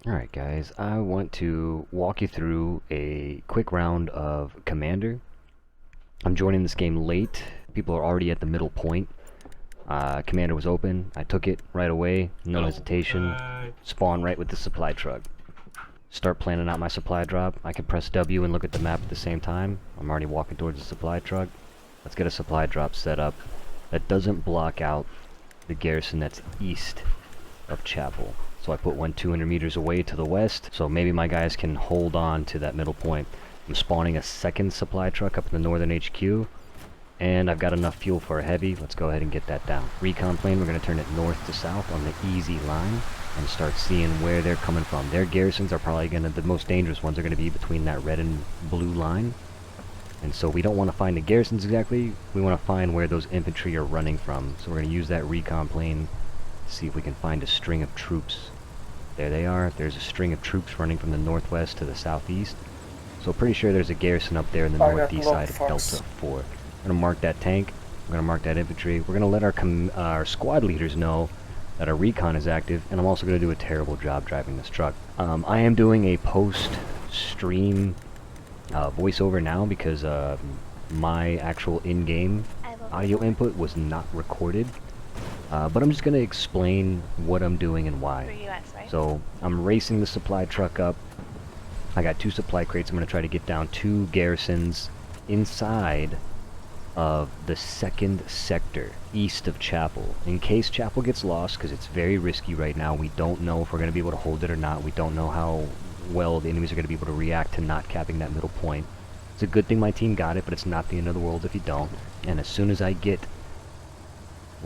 Alright guys, I want to walk you through a quick round of Commander. I'm joining this game late. People are already at the middle point. Commander was open. I took it right away. No hesitation. Spawn right with the supply truck. Start planning out my supply drop. I can press W and look at the map at the same time. I'm already walking towards the supply truck. Let's get a supply drop set up that doesn't block out the garrison that's east of Chapel. So I put one 200 meters away to the west, so maybe my guys can hold on to that middle point. I'm spawning a second supply truck up in the northern HQ, and I've got enough fuel for a heavy. Let's go ahead and get that down. Recon plane, we're going to turn it north to south on the easy line and start seeing where they're coming from. Their garrisons are probably going to, the most dangerous ones are going to be between that red and blue line. And so we don't want to find the garrisons exactly, we want to find where those infantry are running from. So we're going to use that recon plane to see if we can find a string of troops. There they are. There's a string of troops running from the northwest to the southeast. So pretty sure there's a garrison up there in the northeast side of Delta 4. I'm going to mark that tank. I'm going to mark that infantry. We're going to let our squad leaders know that our recon is active, and I'm also going to do a terrible job driving this truck. I am doing a post-stream voiceover now because my actual in-game audio input was not recorded. But I'm just going to explain what I'm doing and why. So I'm racing the supply truck up. I got 2 supply crates. I'm going to try to get down 2 garrisons inside of the 2nd sector east of Chapel. In case Chapel gets lost, because it's very risky right now. We don't know if we're going to be able to hold it or not. We don't know how well the enemies are going to be able to react to not capping that middle point. It's a good thing my team got it, but it's not the end of the world if you don't. And as soon as I get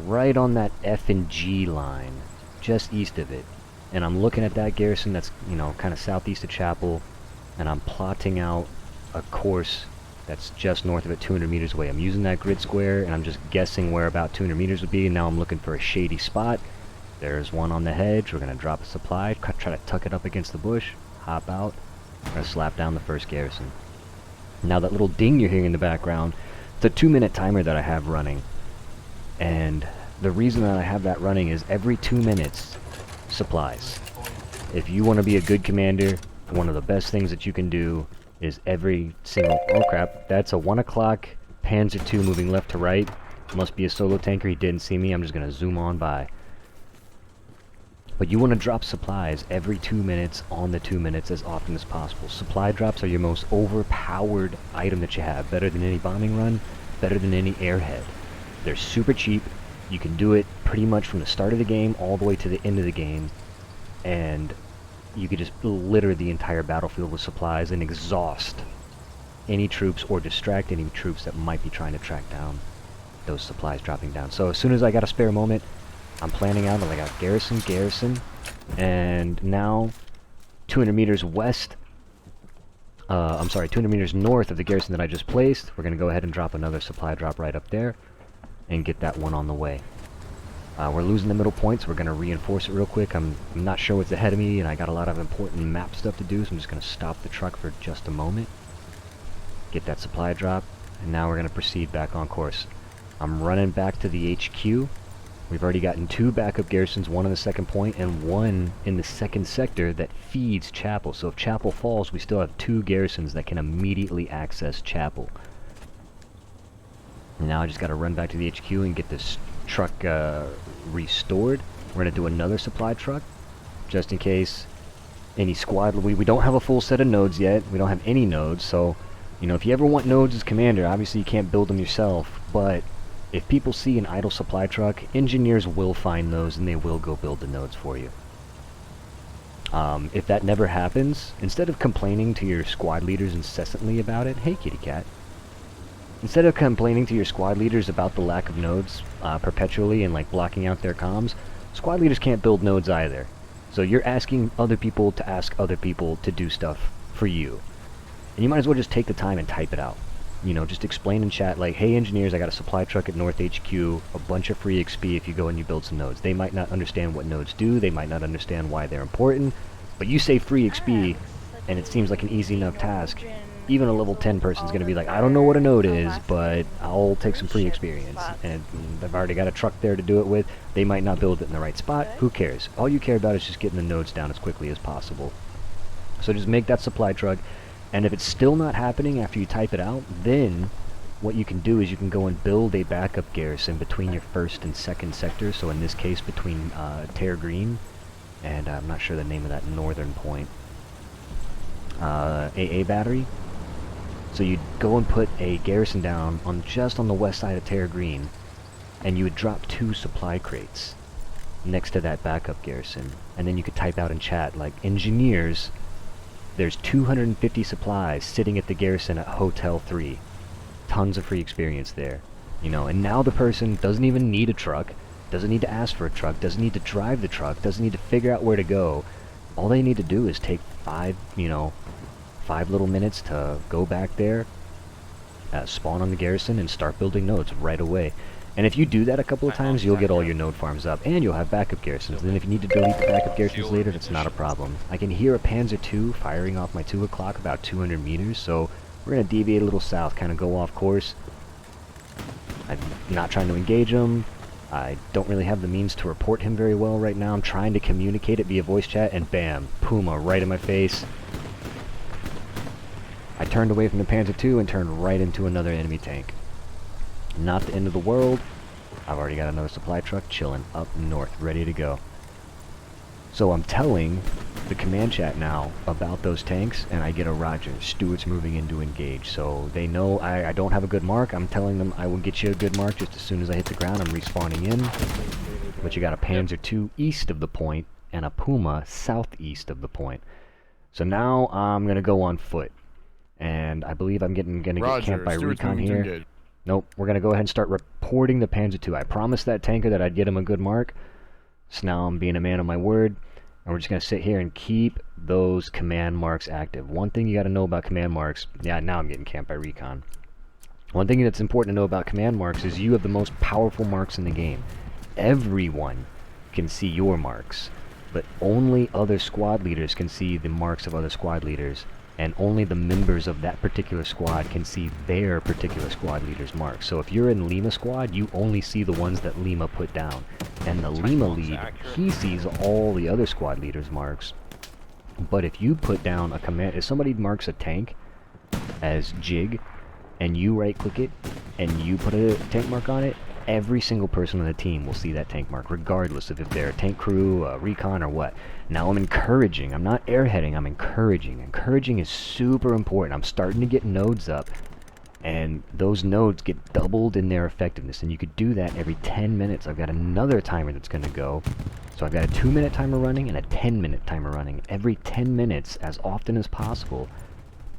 right on that F and G line, just east of it, and I'm looking at that garrison that's, you know, kind of southeast of Chapel, and I'm plotting out a course that's just north of it, 200 meters away. I'm using that grid square, and I'm just guessing where about 200 meters would be, and now I'm looking for a shady spot. There's one on the hedge. We're going to drop a supply, try to tuck it up against the bush, hop out, we're going to slap down the first garrison. Now that little ding you're hearing in the background, it's a 2-minute timer that I have running. And the reason that I have that running is every 2 minutes, supplies. If you want to be a good commander, one of the best things that you can do is every single... Oh crap, that's a 1 o'clock Panzer II moving left to right. Must be a solo tanker, he didn't see me, I'm just going to zoom on by. But you want to drop supplies every 2 minutes on the 2 minutes as often as possible. Supply drops are your most overpowered item that you have. Better than any bombing run, better than any airhead. They're super cheap. You can do it pretty much from the start of the game all the way to the end of the game, and you could just litter the entire battlefield with supplies and exhaust any troops or distract any troops that might be trying to track down those supplies dropping down. So as soon as I got a spare moment, I'm planning out, and I got garrison, and now 200 meters west, 200 meters north of the garrison that I just placed, we're going to go ahead and drop another supply drop right up there and get that one on the way. We're losing the middle point, so we're going to reinforce it real quick. I'm not sure what's ahead of me, and I got a lot of important map stuff to do, so I'm just going to stop the truck for just a moment, get that supply drop, and now we're going to proceed back on course. I'm running back to the HQ. We've already gotten 2 backup garrisons, 1 on the 2nd point and 1 in the 2nd sector that feeds Chapel. So if Chapel falls, we still have 2 garrisons that can immediately access Chapel. Now I just got to run back to the HQ and get this truck restored. We're going to do another supply truck, just in case any squad... We don't have a full set of nodes yet. We don't have any nodes, so, you know, if you ever want nodes as commander, obviously you can't build them yourself, but if people see an idle supply truck, engineers will find those and they will go build the nodes for you. If that never happens, instead of complaining to your squad leaders incessantly about it, hey kitty cat, instead of complaining to your squad leaders about the lack of nodes perpetually and like blocking out their comms, squad leaders can't build nodes either. So you're asking other people to ask other people to do stuff for you. And you might as well just take the time and type it out. You know, just explain in chat like, hey engineers, I got a supply truck at North HQ, a bunch of free XP if you go and you build some nodes. They might not understand what nodes do, they might not understand why they're important, but you say free XP, and it seems like an easy enough task. even a level 10 person's going to be like, I don't know what a node is, but I'll take some free experience. And I've already got a truck there to do it with. They might not build it in the right spot. Who cares? All you care about is just getting the nodes down as quickly as possible. So just make that supply truck. And if it's still not happening after you type it out, then what you can do is you can go and build a backup garrison between your first and second sector. So in this case, between Terra Green and I'm not sure the name of that northern point. AA battery. So you'd go and put a garrison down on just on the west side of Terra Green, and you would drop 2 supply crates next to that backup garrison, and then you could type out in chat like, engineers, there's 250 supplies sitting at the garrison at Hotel 3. Tons of free experience there, you know. And now the person doesn't even need a truck, doesn't need to ask for a truck, doesn't need to drive the truck, doesn't need to figure out where to go. All they need to do is take 5 little minutes to go back there, spawn on the garrison, and start building nodes right away. And if you do that a couple of times, you'll get all your node farms up, and you'll have backup garrisons. And then if you need to delete the backup garrisons later, that's not a problem. I can hear a Panzer II firing off my 2 o'clock about 200 meters, so we're going to deviate a little south, kind of go off course. I'm not trying to engage him. I don't really have the means to report him very well right now. I'm trying to communicate it via voice chat, and bam, Puma right in my face. I turned away from the Panzer II and turned right into another enemy tank. Not the end of the world. I've already got another supply truck chilling up north, ready to go. So I'm telling the command chat now about those tanks, and I get a roger. Stuart's moving in to engage. So they know I don't have a good mark. I'm telling them I will get you a good mark just as soon as I hit the ground. I'm respawning in. But you got a Panzer II east of the point and a Puma southeast of the point. So now I'm going to go on foot. And I believe I'm going to get camped by recon here. Nope, we're going to go ahead and start reporting the Panzer II. I promised that tanker that I'd get him a good mark. So now I'm being a man of my word. And we're just going to sit here and keep those command marks active. One thing you got to know about command marks... Yeah, now I'm getting camped by recon. One thing that's important to know about command marks is you have the most powerful marks in the game. Everyone can see your marks. But only other squad leaders can see the marks of other squad leaders. And only the members of that particular squad can see their particular squad leader's marks. So if you're in Lima squad, you only see the ones that Lima put down. And the Lima lead, he sees all the other squad leaders' marks. But if you put down a command, if somebody marks a tank as Jig, and you right-click it, and you put a tank mark on it, every single person on the team will see that tank mark, regardless of if they're a tank crew, a recon, or what. Now I'm encouraging. I'm not airheading, I'm encouraging. Encouraging is super important. I'm starting to get nodes up, and those nodes get doubled in their effectiveness, and you could do that every 10 minutes. I've got another timer that's going to go. So I've got a 2-minute timer running and a 10-minute timer running. Every 10 minutes, as often as possible,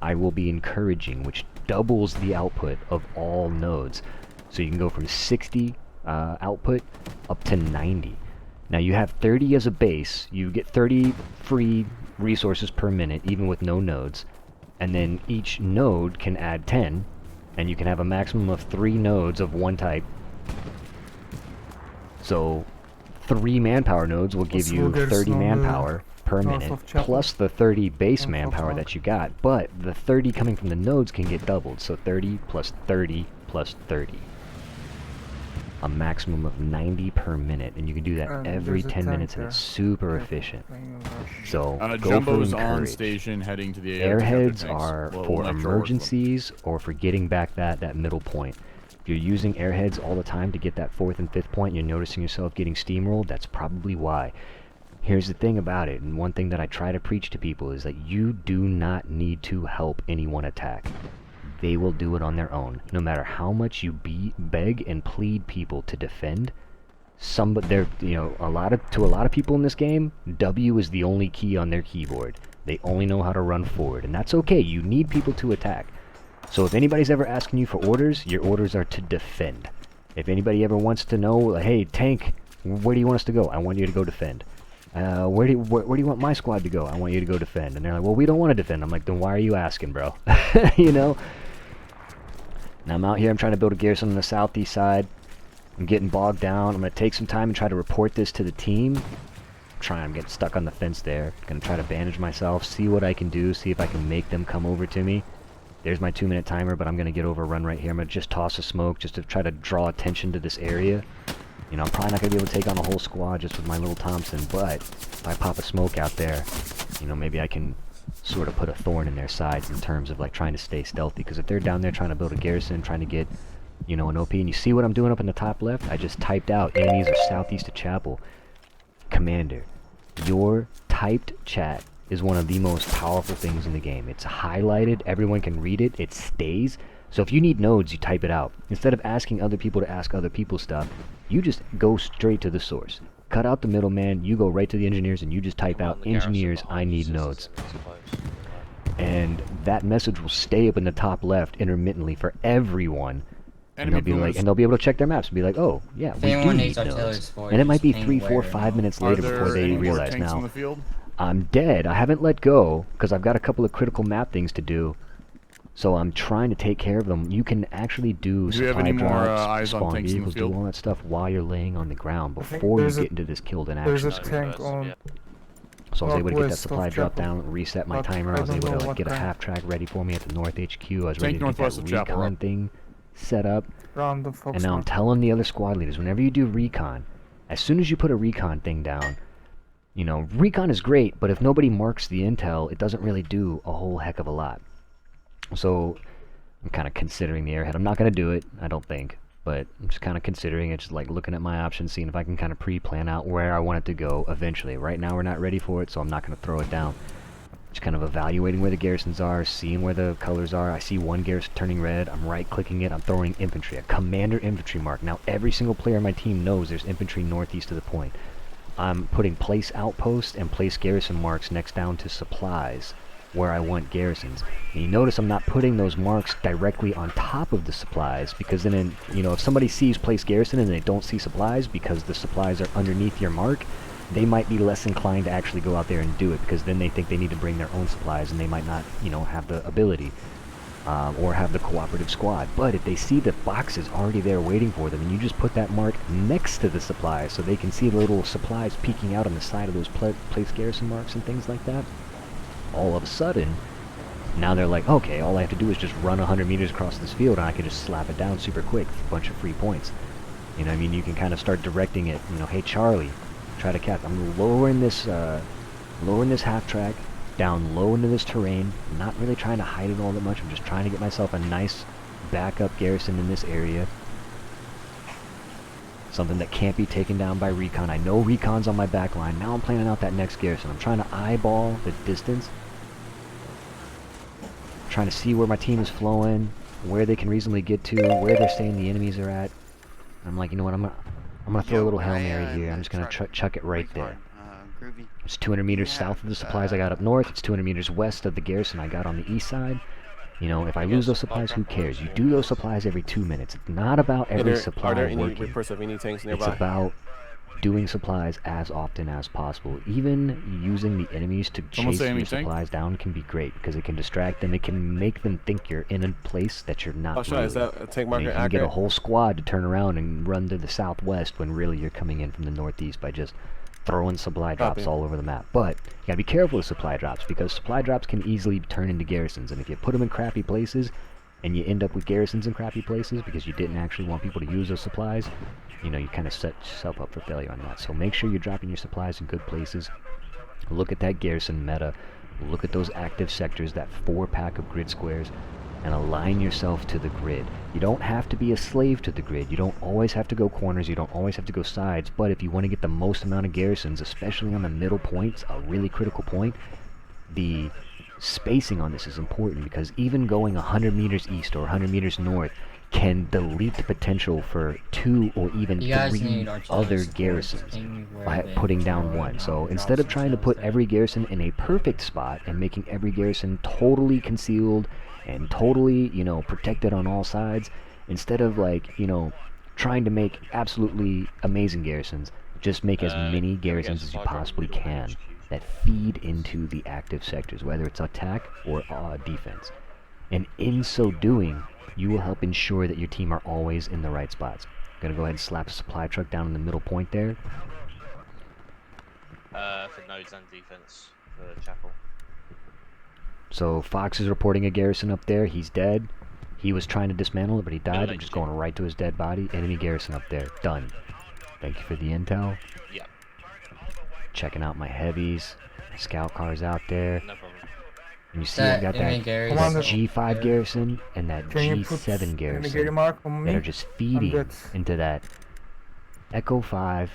I will be encouraging, which doubles the output of all nodes. So you can go from 60 output up to 90. Now you have 30 as a base. You get 30 free resources per minute, even with no nodes. And then each node can add 10, and you can have a maximum of 3 nodes of one type. So 3 manpower nodes will give you 30 manpower per minute, plus the 30 base manpower that you got. But the 30 coming from the nodes can get doubled. So 30 plus 30 plus 30. A maximum of 90 per minute, and you can do that every 10 minutes, and it's super efficient. So go Jumbo's for on encourage. station heading to the Airheads are for emergencies or for getting back that middle point. If you're using airheads all the time to get that 4th and 5th point, you're noticing yourself getting steamrolled, that's probably why. Here's the thing about it, and one thing that I try to preach to people is that you do not need to help anyone attack. They will do it on their own. No matter how much you beg and plead people to defend, to a lot of people in this game, W is the only key on their keyboard. They only know how to run forward, and that's okay. You need people to attack. So if anybody's ever asking you for orders, your orders are to defend. If anybody ever wants to know, hey, tank, where do you want us to go? I want you to go defend. Where do you want my squad to go? I want you to go defend. And they're like, well, we don't want to defend. I'm like, then why are you asking, bro? You know? Now I'm out here, I'm trying to build a garrison on the southeast side. I'm getting bogged down. I'm going to take some time and try to report this to the team. I'm getting stuck on the fence there. Going to try to bandage myself, see what I can do, see if I can make them come over to me. There's my 2-minute timer, but I'm going to get overrun right here. I'm going to just toss a smoke just to try to draw attention to this area. You know, I'm probably not going to be able to take on a whole squad just with my little Thompson, but if I pop a smoke out there, you know, maybe I can sort of put a thorn in their sides in terms of, like, trying to stay stealthy. Because if they're down there trying to build a garrison, trying to get, you know, an OP, and you see what I'm doing up in the top left? I just typed out enemies are southeast of Chapel. Commander, your typed chat is one of the most powerful things in the game. It's highlighted, everyone can read it, it stays. So if you need nodes, you type it out. Instead of asking other people to ask other people stuff, you just go straight to the source. Cut out the middleman, you go right to the engineers, and you just type out, engineers, I need nodes. And that message will stay up in the top left intermittently for everyone. And they'll be like, and they'll be able to check their maps and be like, oh, yeah, we do need nodes. And it might be 3, 4, 5 minutes later before they realize. Now, I'm dead. I haven't let go because I've got a couple of critical map things to do. So I'm trying to take care of them. You can actually do supply drops, spawn vehicles, do all that stuff while you're laying on the ground before you get into this killed in action screen. So I was able to get that supply drop down, reset my timer. I was able to like get a half track ready for me at the North HQ. I was ready to get that recon thing set up. And now I'm telling the other squad leaders, whenever you do recon, as soon as you put a recon thing down, you know, recon is great, but if nobody marks the intel, it doesn't really do a whole heck of a lot. So I'm kind of considering the airhead. I'm not going to do it, I don't think, but I'm just kind of considering it, just like looking at my options, seeing if I can kind of pre-plan out where I want it to go eventually. Right now we're not ready for it, so I'm not going to throw it down. Just kind of evaluating where the garrisons are, seeing where the colors are. I see one garrison turning red, I'm right-clicking it, I'm throwing infantry, a commander infantry mark. Now every single player on my team knows there's infantry northeast of the point. I'm putting place outpost and place garrison marks next down to supplies where I want garrisons. And you notice I'm not putting those marks directly on top of the supplies, because then, you know, if somebody sees place garrison and they don't see supplies because the supplies are underneath your mark, they might be less inclined to actually go out there and do it, because then they think they need to bring their own supplies and they might not, you know, have the ability or have the cooperative squad. But if they see the boxes already there waiting for them, and you just put that mark next to the supplies so they can see the little supplies peeking out on the side of those place garrison marks and things like that, all of a sudden, now they're like, okay, all I have to do is just run 100 meters across this field and I can just slap it down super quick, a bunch of free points. You know what I mean? You can kind of start directing it, you know, hey Charlie, try to catch. I'm lowering this half track down low into this terrain. I'm not really trying to hide it all that much. I'm just trying to get myself a nice backup garrison in this area. Something that can't be taken down by recon. I know recon's on my back line. Now I'm planning out that next garrison. I'm trying to eyeball the distance. Trying to see where my team is flowing, where they can reasonably get to, where they're saying the enemies are at. I'm like, you know what, I'm gonna throw a little Hail Mary here. I'm just gonna chuck it right there. It's 200 meters south of the supplies I got up north. It's 200 meters west of the garrison I got on the east side. You know, if I lose those supplies, who cares? You do those supplies every 2 minutes. It's not about every supply working. It's about doing supplies as often as possible. Even using the enemies to chase your supplies down can be great, because it can distract them. It can make them think you're in a place that you're not really. Is that a tank marker accurate? You can get a whole squad to turn around and run to the southwest when really you're coming in from the northeast by just throwing supply drops all over the map. But you gotta be careful with supply drops, because supply drops can easily turn into garrisons, and if you put them in crappy places and you end up with garrisons in crappy places because you didn't actually want people to use those supplies, you know, you kind of set yourself up for failure on that. So make sure you're dropping your supplies in good places. Look at that garrison meta. Look at those active sectors, that 4-pack of grid squares, and align yourself to the grid. You don't have to be a slave to the grid. You don't always have to go corners. You don't always have to go sides. But if you want to get the most amount of garrisons, especially on the middle points, a really critical point, the spacing on this is important, because even going 100 meters east or 100 meters north can delete the potential for 2 or even 3 other garrisons by putting down one. So instead of trying to put every garrison in a perfect spot and making every garrison totally concealed and totally, you know, protected on all sides, instead of, like, you know, trying to make absolutely amazing garrisons, just make as many garrisons as you possibly can that feed into the active sectors, whether it's attack or defense. And in so doing, you will help ensure that your team are always in the right spots. I'm gonna go ahead and slap a supply truck down in the middle point there. For nodes and defense for Chapel. So Fox is reporting a garrison up there. He's dead. He was trying to dismantle it, but he died. I'm just going right to his dead body. Enemy garrison up there. Done. Thank you for the intel. Yep. Checking out my heavies. Scout cars out there. No problem. And you see I've got that G5 garrison and that G7 garrison that are just feeding into that Echo 5,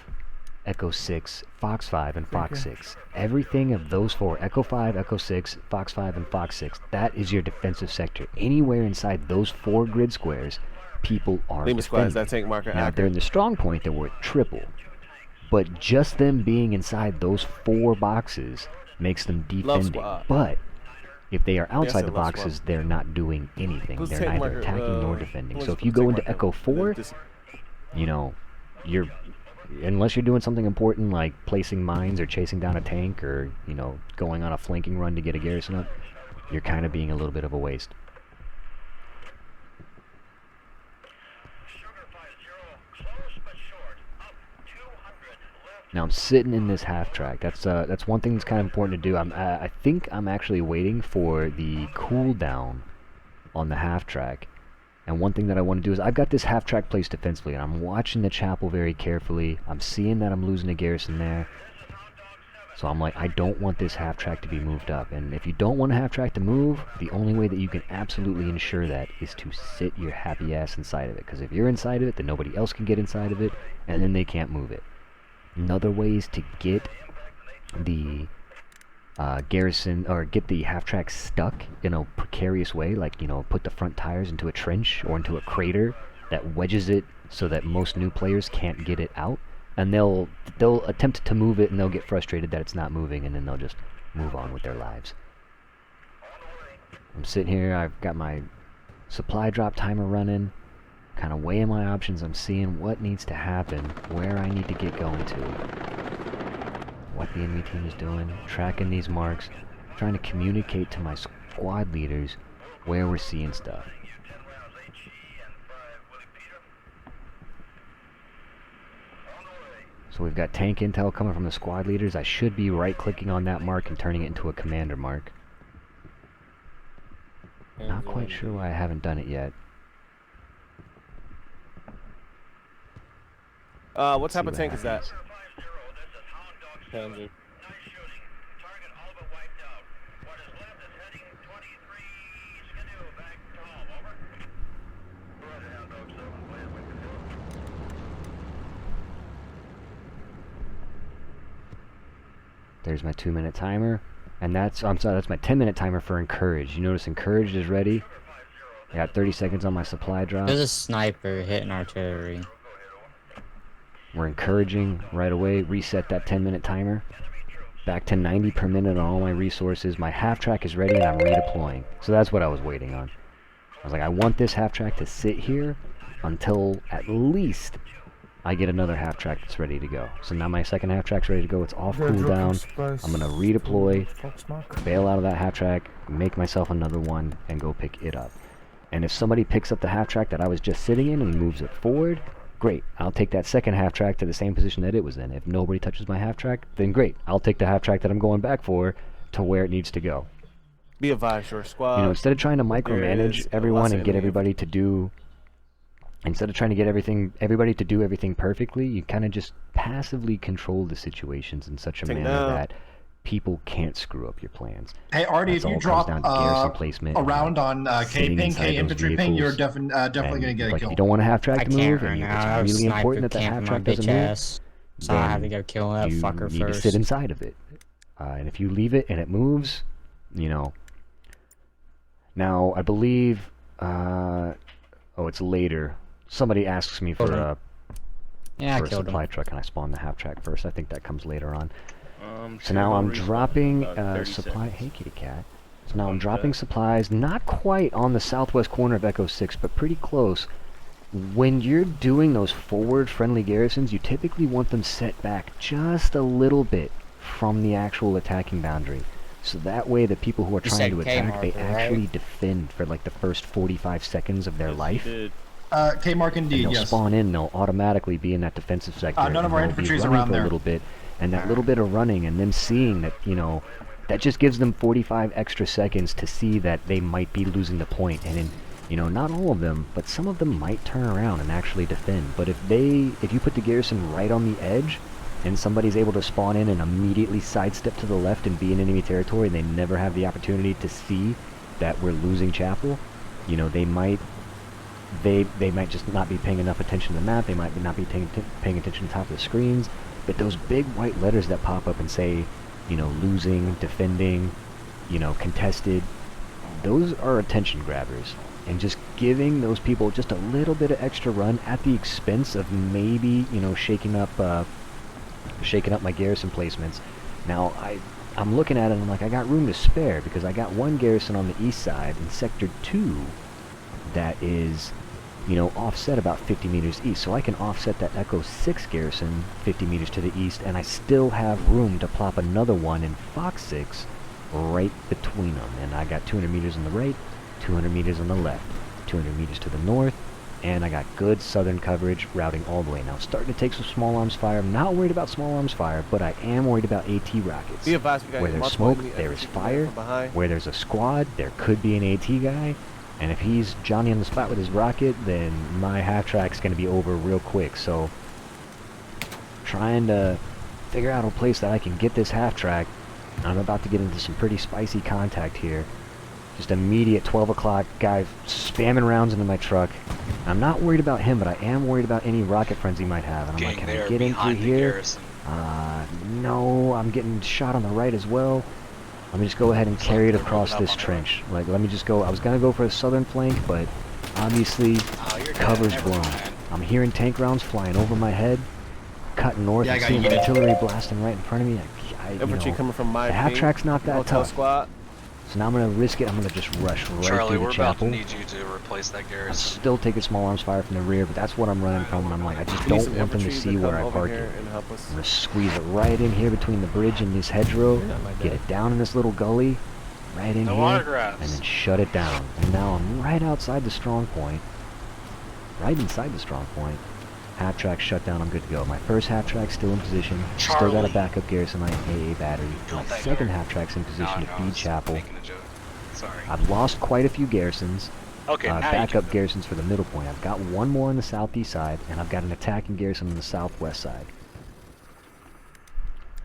Echo 6, Fox 5, and Fox 6. Everything of those four, Echo 5, Echo 6, Fox 5, and Fox 6, that is your defensive sector. Anywhere inside those 4 grid squares, people are defending. That tank marker now, if they're in the strong point, they're worth triple. But just them being inside those 4 boxes makes them defending. But if they are outside the boxes, they're not doing anything. They're neither attacking nor defending. So if you go into Echo 4, you know, unless you're doing something important like placing mines or chasing down a tank or, you know, going on a flanking run to get a garrison up, you're kind of being a little bit of a waste. Now I'm sitting in this half track. That's one thing that's kind of important to do. I think I'm actually waiting for the cooldown on the half track. And one thing that I want to do is I've got this half track placed defensively, and I'm watching the chapel very carefully. I'm seeing that I'm losing a garrison there. So I'm like, I don't want this half track to be moved up. And if you don't want a half track to move, the only way that you can absolutely ensure that is to sit your happy ass inside of it. Because if you're inside of it, then nobody else can get inside of it, and then they can't move it. Another way is to get the garrison, or get the half track stuck in a precarious way, like, you know, put the front tires into a trench or into a crater that wedges it so that most new players can't get it out, and they'll attempt to move it and they'll get frustrated that it's not moving, and then they'll just move on with their lives. I'm sitting here, I've got my supply drop timer running, kind of weighing my options. I'm seeing what needs to happen, where I need to get going to, what the enemy team is doing, tracking these marks, trying to communicate to my squad leaders where we're seeing stuff. So we've got tank intel coming from the squad leaders. I should be right-clicking on that mark and turning it into a commander mark. Not quite sure why I haven't done it yet. What type of tank is that? Panzer. There's my 2-minute timer, and that's my 10-minute timer for encouraged. You notice encouraged is ready. I got 30 seconds on my supply drop. There's a sniper hitting artillery. We're encouraging right away. Reset that 10-minute timer. Back to 90 per minute on all my resources. My half track is ready and I'm redeploying. So that's what I was waiting on. I was like, I want this half track to sit here until at least I get another half track that's ready to go. So now my second half track's ready to go. It's off cooldown. I'm gonna redeploy, bail out of that half track, make myself another one, and go pick it up. And if somebody picks up the half track that I was just sitting in and moves it forward, great. I'll take that second half track to the same position that it was in. If nobody touches my half track, then great. I'll take the half track that I'm going back for to where it needs to go. Be advised, your squad. You know, instead of trying to micromanage everyone and get everybody to do, instead of trying to get everybody to do everything perfectly, you kind of just passively control the situations in such a manner that people can't screw up your plans. Hey, Artie, if you drop a round on K-Ping, K-Infantry Ping, you're definitely going to get a kill. If you don't want to half track to move, right and now. it's really important that the half track doesn't move, so I have to go kill that fucker you need to sit inside of it. And if you leave it and it moves, you know. Now, I believe, oh, it's later. Somebody asks me for a supply truck, and I spawn the half track first. I think that comes later on. So now I'm dropping supply. Hey, kitty cat. So now I'm dropping supplies, not quite on the southwest corner of Echo 6, but pretty close. When you're doing those forward friendly garrisons, you typically want them set back just a little bit from the actual attacking boundary. So that way the people who are trying to attack, they actually defend for like the first 45 seconds of their life. K-Mark indeed, and they'll spawn in, they'll automatically be in that defensive sector. None of our infantry's around there. A little bit, and that little bit of running and them seeing that, you know, that just gives them 45 extra seconds to see that they might be losing the point. And in, you know, not all of them, but some of them might turn around and actually defend. But if you put the garrison right on the edge, and somebody's able to spawn in and immediately sidestep to the left and be in enemy territory, and they never have the opportunity to see that we're losing Chapel, you know, they might just not be paying enough attention to the map. They might not be paying attention to the top of the screens. But those big white letters that pop up and say, you know, losing, defending, you know, contested, those are attention grabbers. And just giving those people just a little bit of extra run at the expense of maybe, you know, shaking up my garrison placements. Now, I'm looking at it and I'm like, I got room to spare because I got one garrison on the east side in Sector 2 that is, you know, offset about 50 meters east. So I can offset that Echo 6 garrison 50 meters to the east, and I still have room to plop another one in Fox 6 right between them. And I got 200 meters on the right, 200 meters on the left, 200 meters to the north, and I got good southern coverage routing all the way. Now, starting to take some small arms fire. I'm not worried about small arms fire, but I am worried about AT rockets. Be advised, we got where there's smoke, there is fire. Where there's a squad, there could be an AT guy. And if he's Johnny on the spot with his rocket, then my half-track's going to be over real quick. So, trying to figure out a place that I can get this half-track. I'm about to get into some pretty spicy contact here. Just immediate 12 o'clock guy spamming rounds into my truck. I'm not worried about him, but I am worried about any rocket friends he might have. And I'm like, can I get in through here? No, I'm getting shot on the right as well. Let me just go ahead and carry it across this trench. Like, let me just go. I was going to go for a southern flank, but obviously cover's blown. I'm hearing tank rounds flying over my head, cutting north, and seeing artillery blasting right in front of me. Infantry coming from my the half-track's not that tough. Squad. So now I'm going to risk it. I'm going to just rush right Charlie, through the chapel. Charlie, we're about to need you to replace that garrison. I'm still taking small arms fire from the rear, but that's what I'm running from. And I'm like, I just don't want them to see where I park it. I'm going to squeeze it right in here between the bridge and this hedgerow, get it down in this little gully, right in here, and then shut it down. And now I'm right outside the strong point, right inside the strong point. Half-track shut down, I'm good to go. My first half-track's still in position. Still got a backup garrison, my AA battery. My second half-track's in position to feed Chapel. Sorry. I've lost quite a few garrisons. Okay, backup garrisons for the middle point. I've got one more on the southeast side, and I've got an attacking garrison on the southwest side.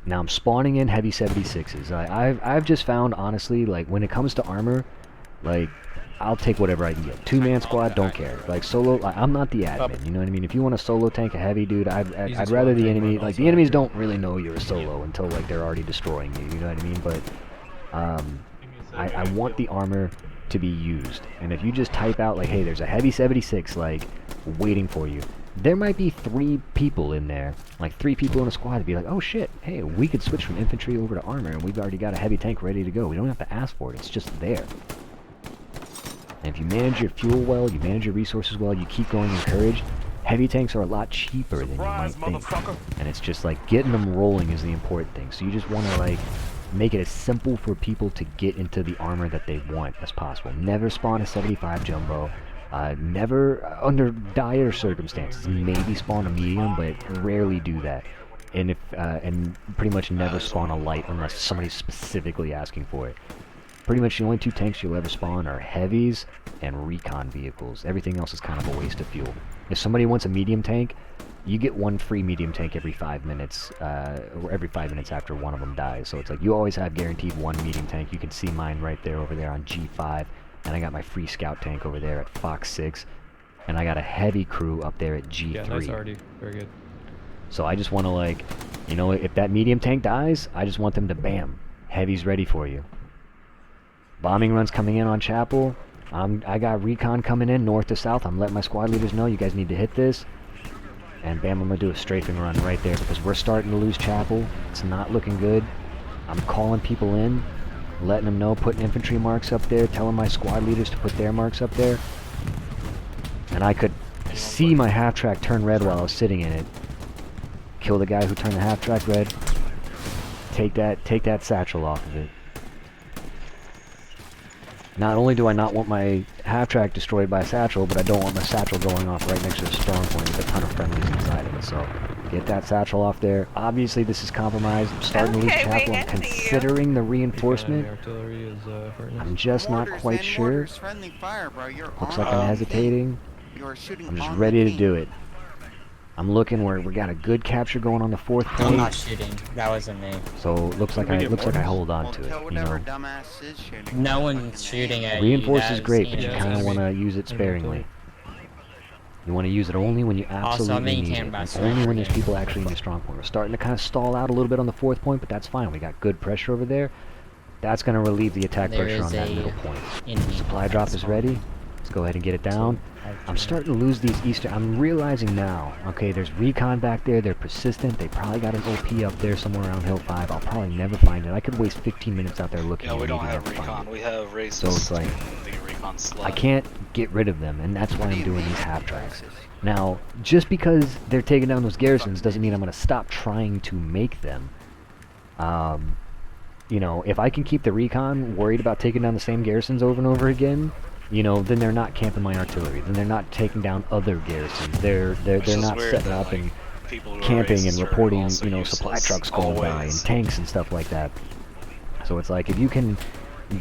Now I'm spawning in heavy 76s. I've just found, honestly, like, when it comes to armor, like, I'll take whatever I can get. Two-man squad, don't care. Like, solo, like, I'm not the admin, you know what I mean? If you want to solo tank a heavy dude, I'd rather the enemy, like, the enemies don't really know you're a solo until, like, they're already destroying you, you know what I mean? But, I want the armor to be used. And if you just type out, like, hey, there's a heavy 76, like, waiting for you, there might be 3 people in there, like 3 people in a squad to be like, oh shit, hey, we could switch from infantry over to armor, and we've already got a heavy tank ready to go. We don't have to ask for it, it's just there. And if you manage your fuel well, you manage your resources well, you keep going in courage, heavy tanks are a lot cheaper than you might think. And it's just like, getting them rolling is the important thing. So you just want to, like, make it as simple for people to get into the armor that they want as possible. Never spawn a 75 jumbo. Never, under dire circumstances, maybe spawn a medium, but rarely do that. And and pretty much never spawn a light unless somebody's specifically asking for it. Pretty much the only 2 tanks you'll ever spawn are heavies and recon vehicles. Everything else is kind of a waste of fuel. If somebody wants a medium tank, you get 1 free medium tank every 5 minutes, or every 5 minutes after one of them dies. So it's like, you always have guaranteed 1 medium tank. You can see mine right there over there on G5. And I got my free scout tank over there at Fox 6. And I got a heavy crew up there at G3. Yeah, nice already. Very good. So I just want to, like, you know, if that medium tank dies, I just want them to bam. Heavy's ready for you. Bombing runs coming in on Chapel. I got recon coming in north to south. I'm letting my squad leaders know you guys need to hit this. And bam, I'm going to do a strafing run right there because we're starting to lose Chapel. It's not looking good. I'm calling people in, letting them know, putting infantry marks up there, telling my squad leaders to put their marks up there. And I could see my half-track turn red while I was sitting in it. Kill the guy who turned the half-track red. Take that satchel off of it. Not only do I not want my half-track destroyed by a satchel, but I don't want my satchel going off right next to the strong point with a ton of friendlies inside of it, so Get that satchel off there. Obviously, this is compromised. I'm starting to lose chapel. I'm considering the reinforcement. I'm just not quite sure. Looks like I'm hesitating. I'm just ready to do it. I'm looking where we got a good capture going on the 4th I'm point. not shooting. That wasn't me. So looks like I hold on to it. You know, No one's shooting at you. reinforce That is great, but you you know, kind of want to use it sparingly. You want to use it only when you absolutely need it, and only when there's people actually in your strong point. We're starting to kind of stall out a little bit on the 4th point, but that's fine. We got good pressure over there. That's going to relieve the attack There pressure on is that a middle point. enemy Supply drop is ready. Let's go ahead and get it down. I'm starting to lose these eastern. I'm realizing now, okay, there's recon back there. They're persistent. They probably got an OP up there somewhere around Hill 5. I'll probably never find it. I could waste 15 minutes out there looking. Yeah, we and don't maybe have never find recon. it. We have racist. So it's like, the recon slot. I can't get rid of them, and that's why I'm doing these half tracks. Now, just because they're taking down those garrisons doesn't mean I'm going to stop trying to make them. You know, if I can keep the recon worried about taking down the same garrisons over and over again, you know, then they're not camping my artillery. Then they're not taking down other garrisons. They're not setting up and camping and reporting, you know, supply trucks going by and tanks and stuff like that. So it's like, if you can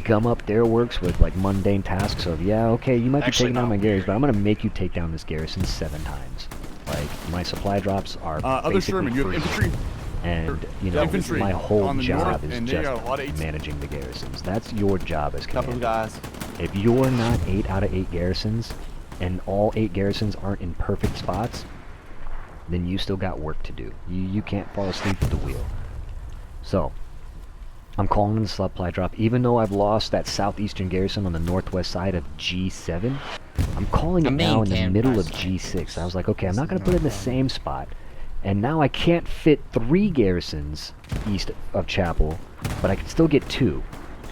gum up their works with like mundane tasks of, yeah, okay, you might be taking down my garrison, but I'm gonna make you take down this garrison 7 times. Like, my supply drops are other Sherman, you have infantry. and, you know, infantry my whole on the job north, is and they just got a lot of managing the garrisons. That's your job as Couple commander. guys. If you're not 8 out of 8 garrisons, and all 8 garrisons aren't in perfect spots, then you still got work to do. You can't fall asleep at the wheel. So, I'm calling in the supply drop. Even though I've lost that southeastern garrison on the northwest side of G7, I'm calling it now in the middle of G6. I was like, okay, I'm not going to put it in the same spot. And now I can't fit 3 garrisons east of Chapel, but I can still get 2.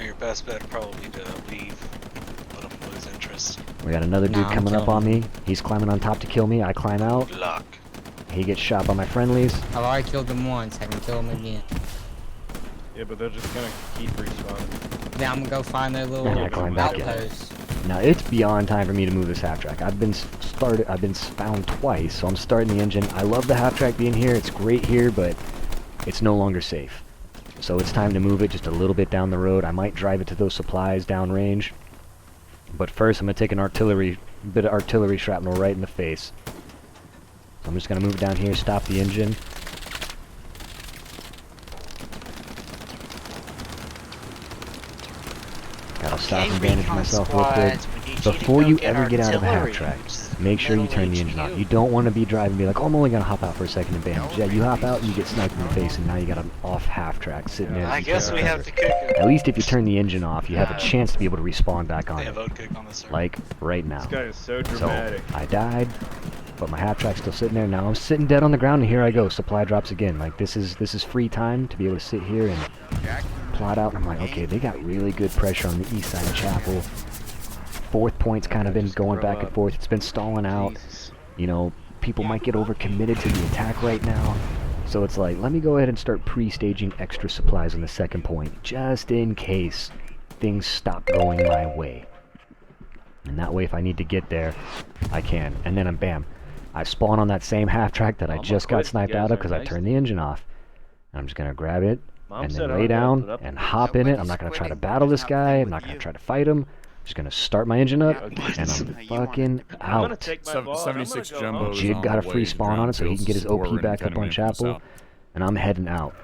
Your best bet would probably be to leave. Let them lose interest. We got another dude coming up on me. He's climbing on top to kill me. I climb out. Good luck. He gets shot by my friendlies. I've already killed them once. I can kill them again. Yeah, but they're just gonna keep respawning. Then I'm gonna go find their little Yeah, climb back in. outpost. Now it's beyond time for me to move this half track. I've been found twice, so I'm starting the engine. I love the half track being here. It's great here, but it's no longer safe. So it's time to move it just a little bit down the road. I might drive it to those supplies downrange. But first I'm gonna take a bit of artillery shrapnel right in the face. So I'm just gonna move it down here, stop the engine. Gotta stop and bandage myself real quick. Before you ever get out of a half track, make sure you turn the engine off. You don't want to be driving and be like, oh, I'm only gonna hop out for a second and bandage. Yeah, you hop out and you get sniped in the face, and now you got an off half track sitting there. I guess we have to kick it. At least if you turn the engine off, you have a chance to be able to respawn back on They it. have vote kick on this server. Like right now. This guy is so So dramatic. I died, but my half track's still sitting there. Now I'm sitting dead on the ground, and here I go. Supply drops again. Like this is free time to be able to sit here and plot out. And I'm like, okay, they got really good pressure on the east side of Chapel. 4th point's kind of been going back and forth. It's been stalling out. You know, people might get overcommitted to the attack right now. So it's like, let me go ahead and start pre-staging extra supplies on the 2nd point, just in case things stop going my way. And that way, if I need to get there, I can. And then bam, I spawn on that same half track that I just got sniped out of because I turned the engine off. And I'm just gonna grab it and then lay down and hop in it. I'm not gonna try to battle this guy. I'm not gonna try to fight him. I'm just gonna start my engine up and I'm fucking out. 76 Jumbo. Jig got a free spawn on it so he can get his OP back up on Chapel. And I'm heading out.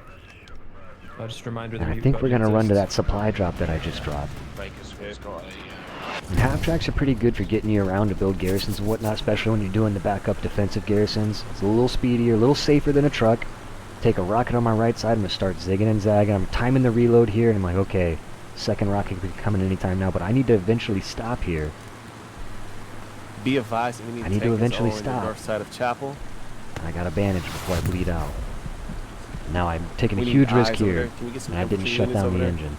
Just a reminder And that I think we're gonna run to that supply drop that I just dropped. And half tracks are pretty good for getting you around to build garrisons and whatnot, especially when you're doing the backup defensive garrisons. It's a little speedier, a little safer than a truck. Take a rocket on my right side, I'm gonna start zigging and zagging. I'm timing the reload here, and I'm like, okay, 2nd rocket could be coming anytime now, but I need to eventually stop here. Be advised, we need I need to eventually stop. North side of Chapel. And I got a bandage before I bleed out. Now I'm taking a We need huge risk eyes over here, there. Can we get some and I didn't infantry shut units down over the there? engine.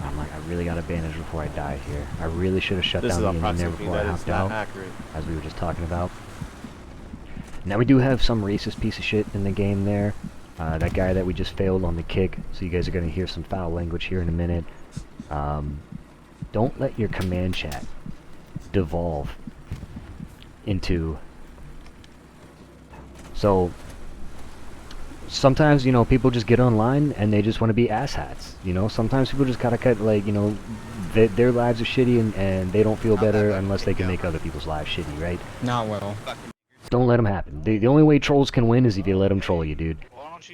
I'm like, I really got a bandage before I die here. I really should have shut This down is the on engine there proximity. before I That is hopped not out, accurate. as we were just talking about. Now we do have some racist piece of shit in the game there. That guy that we just failed on the kick, so you guys are going to hear some foul language here in a minute. Don't let your command chat devolve into... So, sometimes, you know, people just get online and they just want to be asshats. You know, sometimes people just gotta cut, like, you know, their lives are shitty and they don't feel better unless they can make other people's lives shitty, right? Not well. Don't let them happen. The only way trolls can win is if you let them troll you, dude.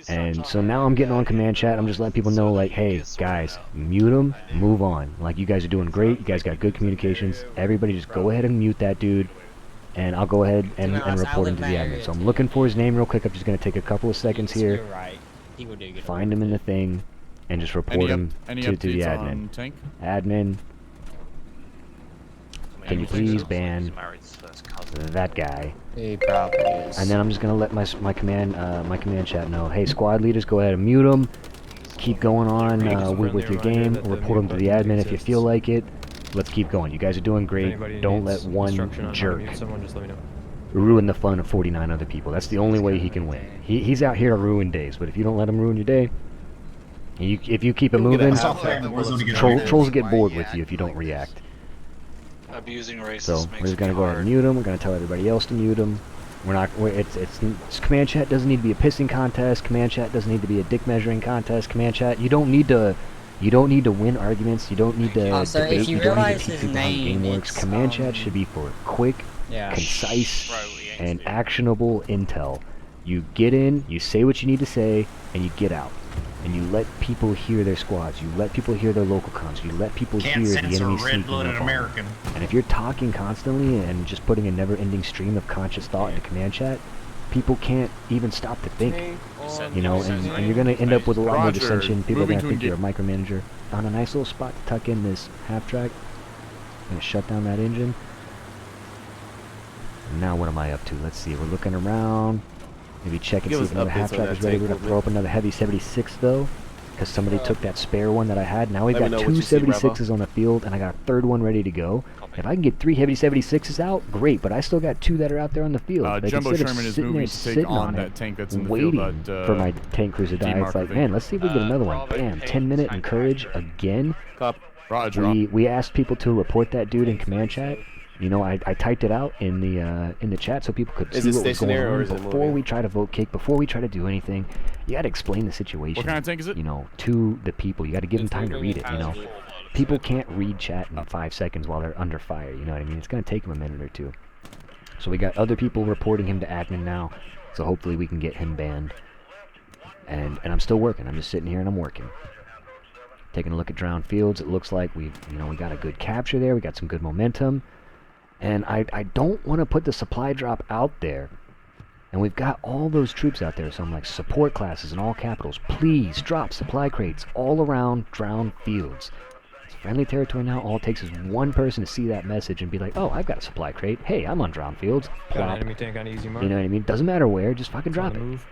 And so now I'm getting on command chat. I'm just letting people know, like, hey, guys, mute them, move on. Like, you guys are doing great. You guys got good communications. Everybody just go ahead and mute that dude. And I'll go ahead and report him to the admin. So I'm looking for his name real quick. I'm just going to take a couple of seconds here. You're right. He will do good. Find him in the thing. And just report him to the admin. Tank? Admin, can you please ban that guy? He probably is. And then I'm just gonna let my command chat know, hey, squad leaders, go ahead and mute them. Keep going on with your game. Report them to the admin if you feel like it. Let's keep going. You guys are doing great. Don't let one jerk ruin the fun of 49 other people. That's the only way he can win. He's out here to ruin days, but if you don't let him ruin your day, if you keep it moving, trolls get bored with you if you don't react. Abusing racist So makes we're just gonna me go ahead hard. and mute him. We're gonna tell everybody else to mute him. It's command chat doesn't need to be a pissing contest. Command chat doesn't need to be a dick measuring contest. Command chat, you don't need to win arguments. You don't need to Also, debate. if you You don't need realize to teach his people how the game name, works. it's, Command chat should be for quick, Yeah. concise, and actionable intel. You get in, you say what you need to say, and you get out. And you let people hear their squads. You let people hear their local cons. You let people Can't hear the censor enemy sneaking red-blooded up on them. American. And if you're talking constantly and just putting a never-ending stream of conscious thought into command chat, people can't even stop to think. You know, and you're going to end up with a lot more Roger. dissension. People are Moving going to to think you're a micromanager. Found a nice little spot to tuck in this half-track. I'm going to shut down that engine. And now what am I up to? Let's see. We're looking around. Maybe check and see if another half-track is ready. We're going to throw up another heavy 76, though. Because somebody took that spare one that I had. Now we've got two 76s on the field, and I got a third one ready to go. If I can get 3 heavy 76s out, great, but I still got 2 that are out there on the field. Like, Jumbo instead of Sherman is sitting moving there to take sitting on it, that tank that's in the waiting field at, for my tank cruiser to die. It's like, man, let's see if we get another one. Bam, 10-minute encourage again. Roger. We asked people to report that dude in command chat. You know, I typed it out in the chat so people could see what was going on before we try to vote kick, before we try to do anything. You got to explain the situation. What kind of tank is it? You know, to the people. You got to give them time to read it. You know, people can't read chat in 5 seconds while they're under fire. You know what I mean? It's gonna take them a minute or two. So we got other people reporting him to admin now. So hopefully we can get him banned. And I'm still working. I'm just sitting here and I'm working. Taking a look at Drowned Fields. It looks like we got a good capture there. We got some good momentum. And I don't want to put the supply drop out there. And we've got all those troops out there, so I'm like, support classes in all capitals. Please drop supply crates all around Drowned Fields. It's friendly territory now. All it takes is one person to see that message and be like, oh, I've got a supply crate. Hey, I'm on Drowned Fields. Got an Plop. enemy tank on easy mark. You know what I mean? Doesn't matter where, just fucking drop it. Move.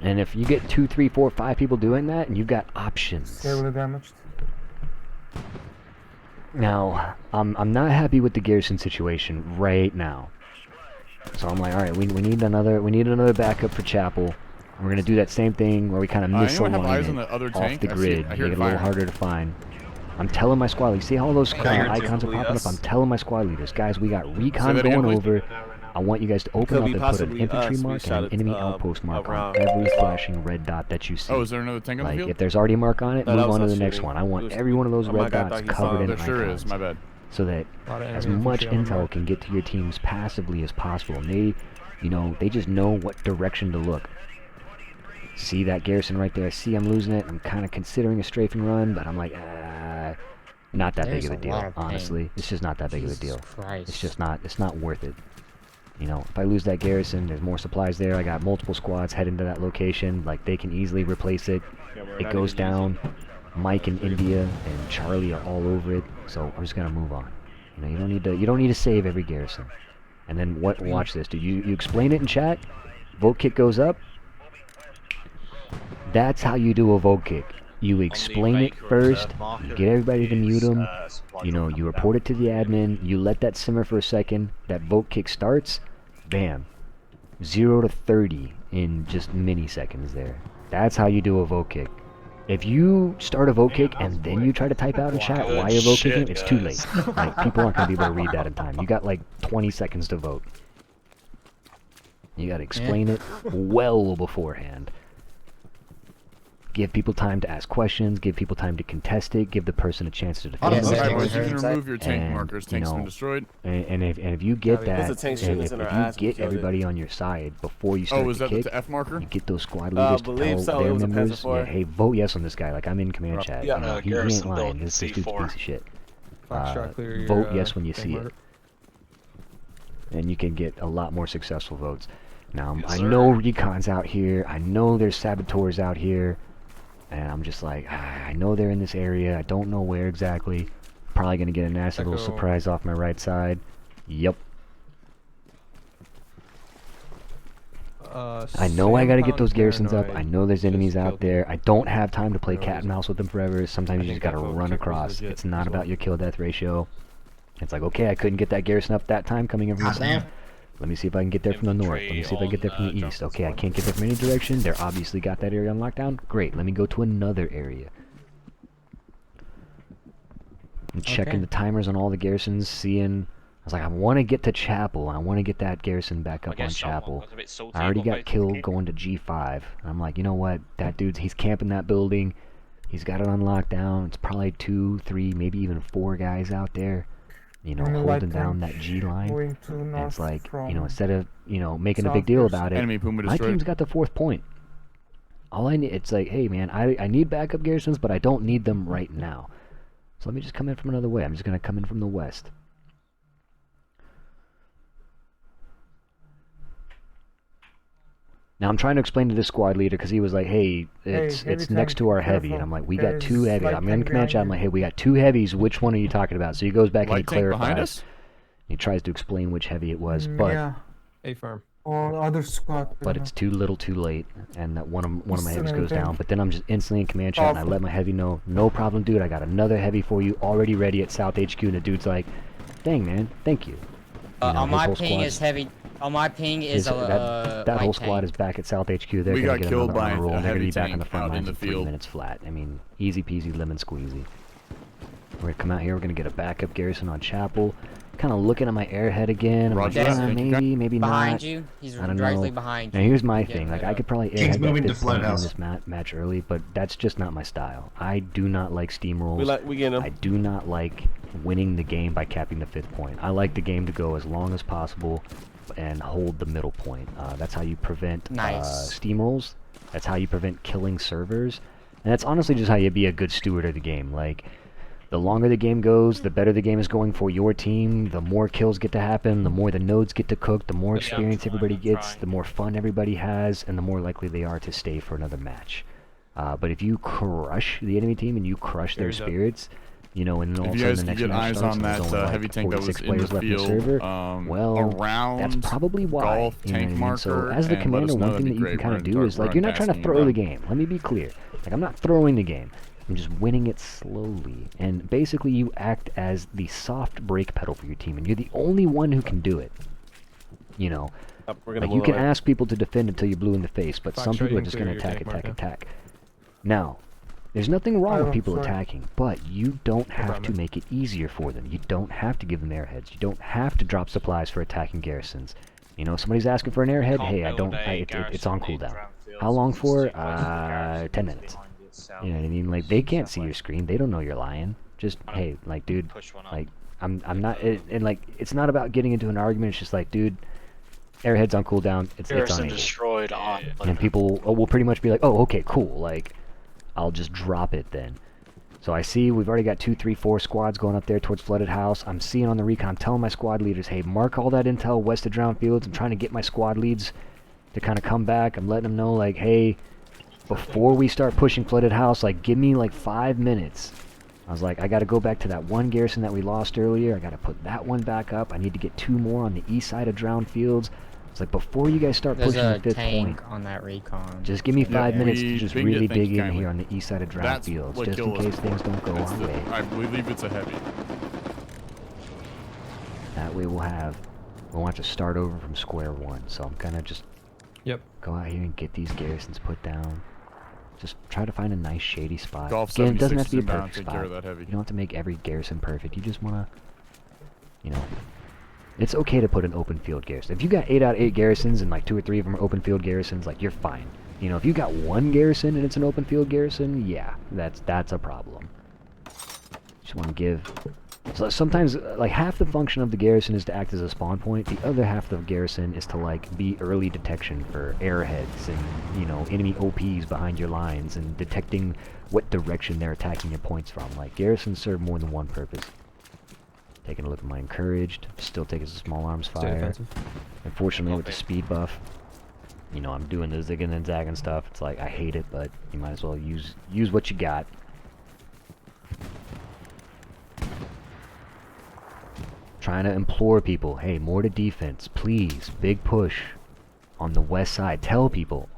And if you get 2, 3, 4, 5 people doing that, and you've got options. damaged. Now, I'm not happy with the garrison situation right now. So I'm like, all right, we need another backup for Chapel. We're gonna do that same thing where we kind of Anyone have eyes misalign on it the other off tank? the I see grid, it. I make hear it it a little firing. harder to find. I'm telling my squad leaders, see how all those icons are popping up? I'm telling my squad leaders, guys, we got recon that again, going please. over. I want you guys to open up and put an infantry mark and an enemy outpost mark on every flashing red dot that you see. Oh, is there another tank on the Like, field? if there's already a mark on it, No, move that was on to us the next shooting. one. I want It was- every one of those oh my red God, I dots thought he covered saw in There sure icons. is, my bad. So that Lot of as enemy much infantry on the intel mark. can get to your teams passively as possible. And they just know what direction to look. See that garrison right there? I see I'm losing it. I'm kind of considering a strafing run, but I'm like, not that big of a deal, honestly. It's just not that big of a deal. It's just not, it's not worth it. You know, if I lose that garrison, there's more supplies there. I got multiple squads heading to that location. Like, they can easily replace it. It goes down. Mike and India and Charlie are all over it. So we're just gonna move on. You know, you don't need to save every garrison. And then watch this, dude. You explain it in chat. Vote kick goes up. That's how you do a vote kick. You explain it first. You get everybody to mute them. You know, you report it to the admin. You let that simmer for a second. That vote kick starts. Bam. 0 to 30 in just milliseconds there. That's how you do a vote kick. If you start a vote kick and then you try to type out in chat why you're vote kicking, it's too late. Like, people aren't going to be able to read that in time. You got like 20 seconds to vote. You gotta explain it well beforehand. Give people time to ask questions, give people time to contest it, give the person a chance to defend Yeah, Alright, themselves. boys, you can remove your tank And, markers. you Tank's been know, destroyed. And if you get There's a that, tank if shooting us in our you ass, we get killed it. everybody on your side before you start Oh, is the that kick, the F marker? you get those squad leaders to believe tell so. their It was a members, Panzer IV. hey, vote yes on this guy. Like, I'm in command chat. Yeah. You know, he ain't Garrison lying. built This dude's a C4. piece of shit. Foxtrot, clear your, Vote yes when you tank see marker. it. And you can get a lot more successful votes. Now, Yes, I sir. know recon's out here. I know there's saboteurs out here. And I'm just like, I know they're in this area. I don't know where exactly. Probably going to get a nasty little Echo. surprise off my right side. Yep. I know I gotta get those garrisons up. I know there's enemies out there. I don't have time to play cat and mouse with them forever. Sometimes you just gotta run across. It's not about your kill death ratio. It's like, okay, I couldn't get that garrison up that time coming in from the Goddamn. south. Let me see if I can get there from the north. Let me see if I can get there from the east. Okay, I can't get there from any direction. They're obviously got that area on lockdown. Great, let me go to another area. I'm checking the timers on all the garrisons, seeing... I was like, I want to get to Chapel. I want to get that garrison back up on Chapel. I already got killed going to G5. And I'm like, you know what? That dude's, he's camping that building. He's got it on lockdown. It's probably 2, 3, maybe even 4 guys out there, you know, holding down that G line. And it's like, you know, instead of, you know, making a big deal about it, Enemy Puma my destroyed. team's got the 4th point. All I need, it's like, hey man, I need backup garrisons, but I don't need them right now. So let me just come in from another way. I'm just going to come in from the west. Now I'm trying to explain to this squad leader because he was like, "Hey, it's next to our heavy," and I'm like, "We got 2 heavy." I'm in command chat. I'm like, "Hey, we got 2 heavies. Which one are you talking about?" So he goes back and he Light tank behind clarifies. us? He tries to explain which heavy it was, but Yeah, A farm. or other squad. but it's too little, too late, and that one of my heavies Still goes anything. down. But then I'm just instantly in command chat, and I let my heavy know, "No problem, dude. I got another heavy for you, already ready at South HQ." And the dude's like, "Dang, man, thank you." You know, On his my whole ping squad's- is heavy. On my ping is his- a that whole light squad tank. is back at South HQ. They're We gonna got get killed another by honor roll. a And they're gonna heavy be back on the tank front out in lines the in 3 field. minutes flat. I mean, easy peasy lemon squeezy. We're gonna come out here. We're gonna get a backup garrison on Chapel. Kind of looking at my airhead again. I'm Roger like, that. yeah, Thank you, maybe behind not. you. He's I don't directly know. behind Now you. here's my Get thing. Like rid I of. could probably King's airhead moving that to fifth point in Floodhouse. this match early, but that's just not my style. I do not like steamrolls. We get him. I do not like winning the game by capping the 5th point. I like the game to go as long as possible and hold the middle point. That's how you prevent Nice. steamrolls. That's how you prevent killing servers. And that's honestly just how you be a good steward of the game. Like, the longer the game goes, the better the game is going for your team, the more kills get to happen, the more the nodes get to cook, the more experience everybody gets, the more fun everybody has, and the more likely they are to stay for another match. But if you crush the enemy team and you crush their Here's up. spirits, you know, and then all If of a you sudden guys the can next get match eyes starts on and there's that only like heavy tank that 46 was in the players left in the field, server, well, around that's probably why. golf You know tank what I mean? So marker, as the and let commander, us know, one that'd thing be that you can great. kind We're of gonna do is start like you're not trying to tasking throw you the up. game. Let me be clear. Like I'm not throwing the game. I'm just winning it slowly. And basically you act as the soft brake pedal for your team, and you're the only one who can do it. You know, We're gonna like you move can away. ask people to defend until you're blue in the face, but some Foxtrot, people you are can just clear going to your attack, tank attack, marker. attack. Now, there's nothing wrong with I'm people sorry. attacking, but you don't have to problem. make it easier for them. You don't have to give them airheads. You don't have to drop supplies for attacking garrisons. You know, if somebody's asking for an airhead, hey, it's on cooldown. How long for? 10 minutes. You know what I mean? Like, they can't see your screen. They don't know you're lying. Just, hey, like, dude, like, I'm not, and like, it's not about getting into an argument. It's just like, dude, airhead's on cooldown. It's on Garrison 8. destroyed on. And then people will pretty much be like, oh, okay, cool. Like, I'll just drop it then. So I see we've already got 2, 3, 4 squads going up there towards Flooded House. I'm seeing on the recon, I'm telling my squad leaders, hey, mark all that intel west of Drowned Fields. I'm trying to get my squad leads to kind of come back. I'm letting them know, like, hey, before we start pushing Flooded House, like, give me like 5 minutes. I was like, I got to go back to that one garrison that we lost earlier. I got to put that one back up. I need to get 2 more on the east side of Drowned Fields. It's like, before you guys start There's pushing a the 5th tank point, on that recon. just give me 5 minutes to we just pinged it, really thank dig you in kindly. here on the east side of Drowned That's Fields, what just in killed us. case things don't go It's our the- way. I believe it's a heavy. That way we'll have to start over from square one. So I'm gonna just Yep. go out here and get these garrisons put down. Just try to find a nice shady spot. Golf Again, it doesn't 76 have to be a inbound, perfect take spot. care of that heavy. You don't have to make every garrison perfect. You just wanna, you know, It's okay to put an open field garrison. If you got 8 out of 8 garrisons and like 2 or 3 of them are open field garrisons, like you're fine. You know, if you got 1 garrison and it's an open field garrison, yeah, that's a problem. Just want to give. So sometimes, like, half the function of the garrison is to act as a spawn point. The other half of the garrison is to, like, be early detection for airheads and, you know, enemy OPs behind your lines and detecting what direction they're attacking your points from. Like, garrisons serve more than one purpose. Taking a look at my encouraged. Still taking some small arms Stay fire. defensive. Unfortunately, with the speed buff, you know, I'm doing the zigging and zagging stuff. It's like, I hate it, but you might as well use what you got. Trying to implore people, hey, more to defense, please. Big push on the west side. Tell people.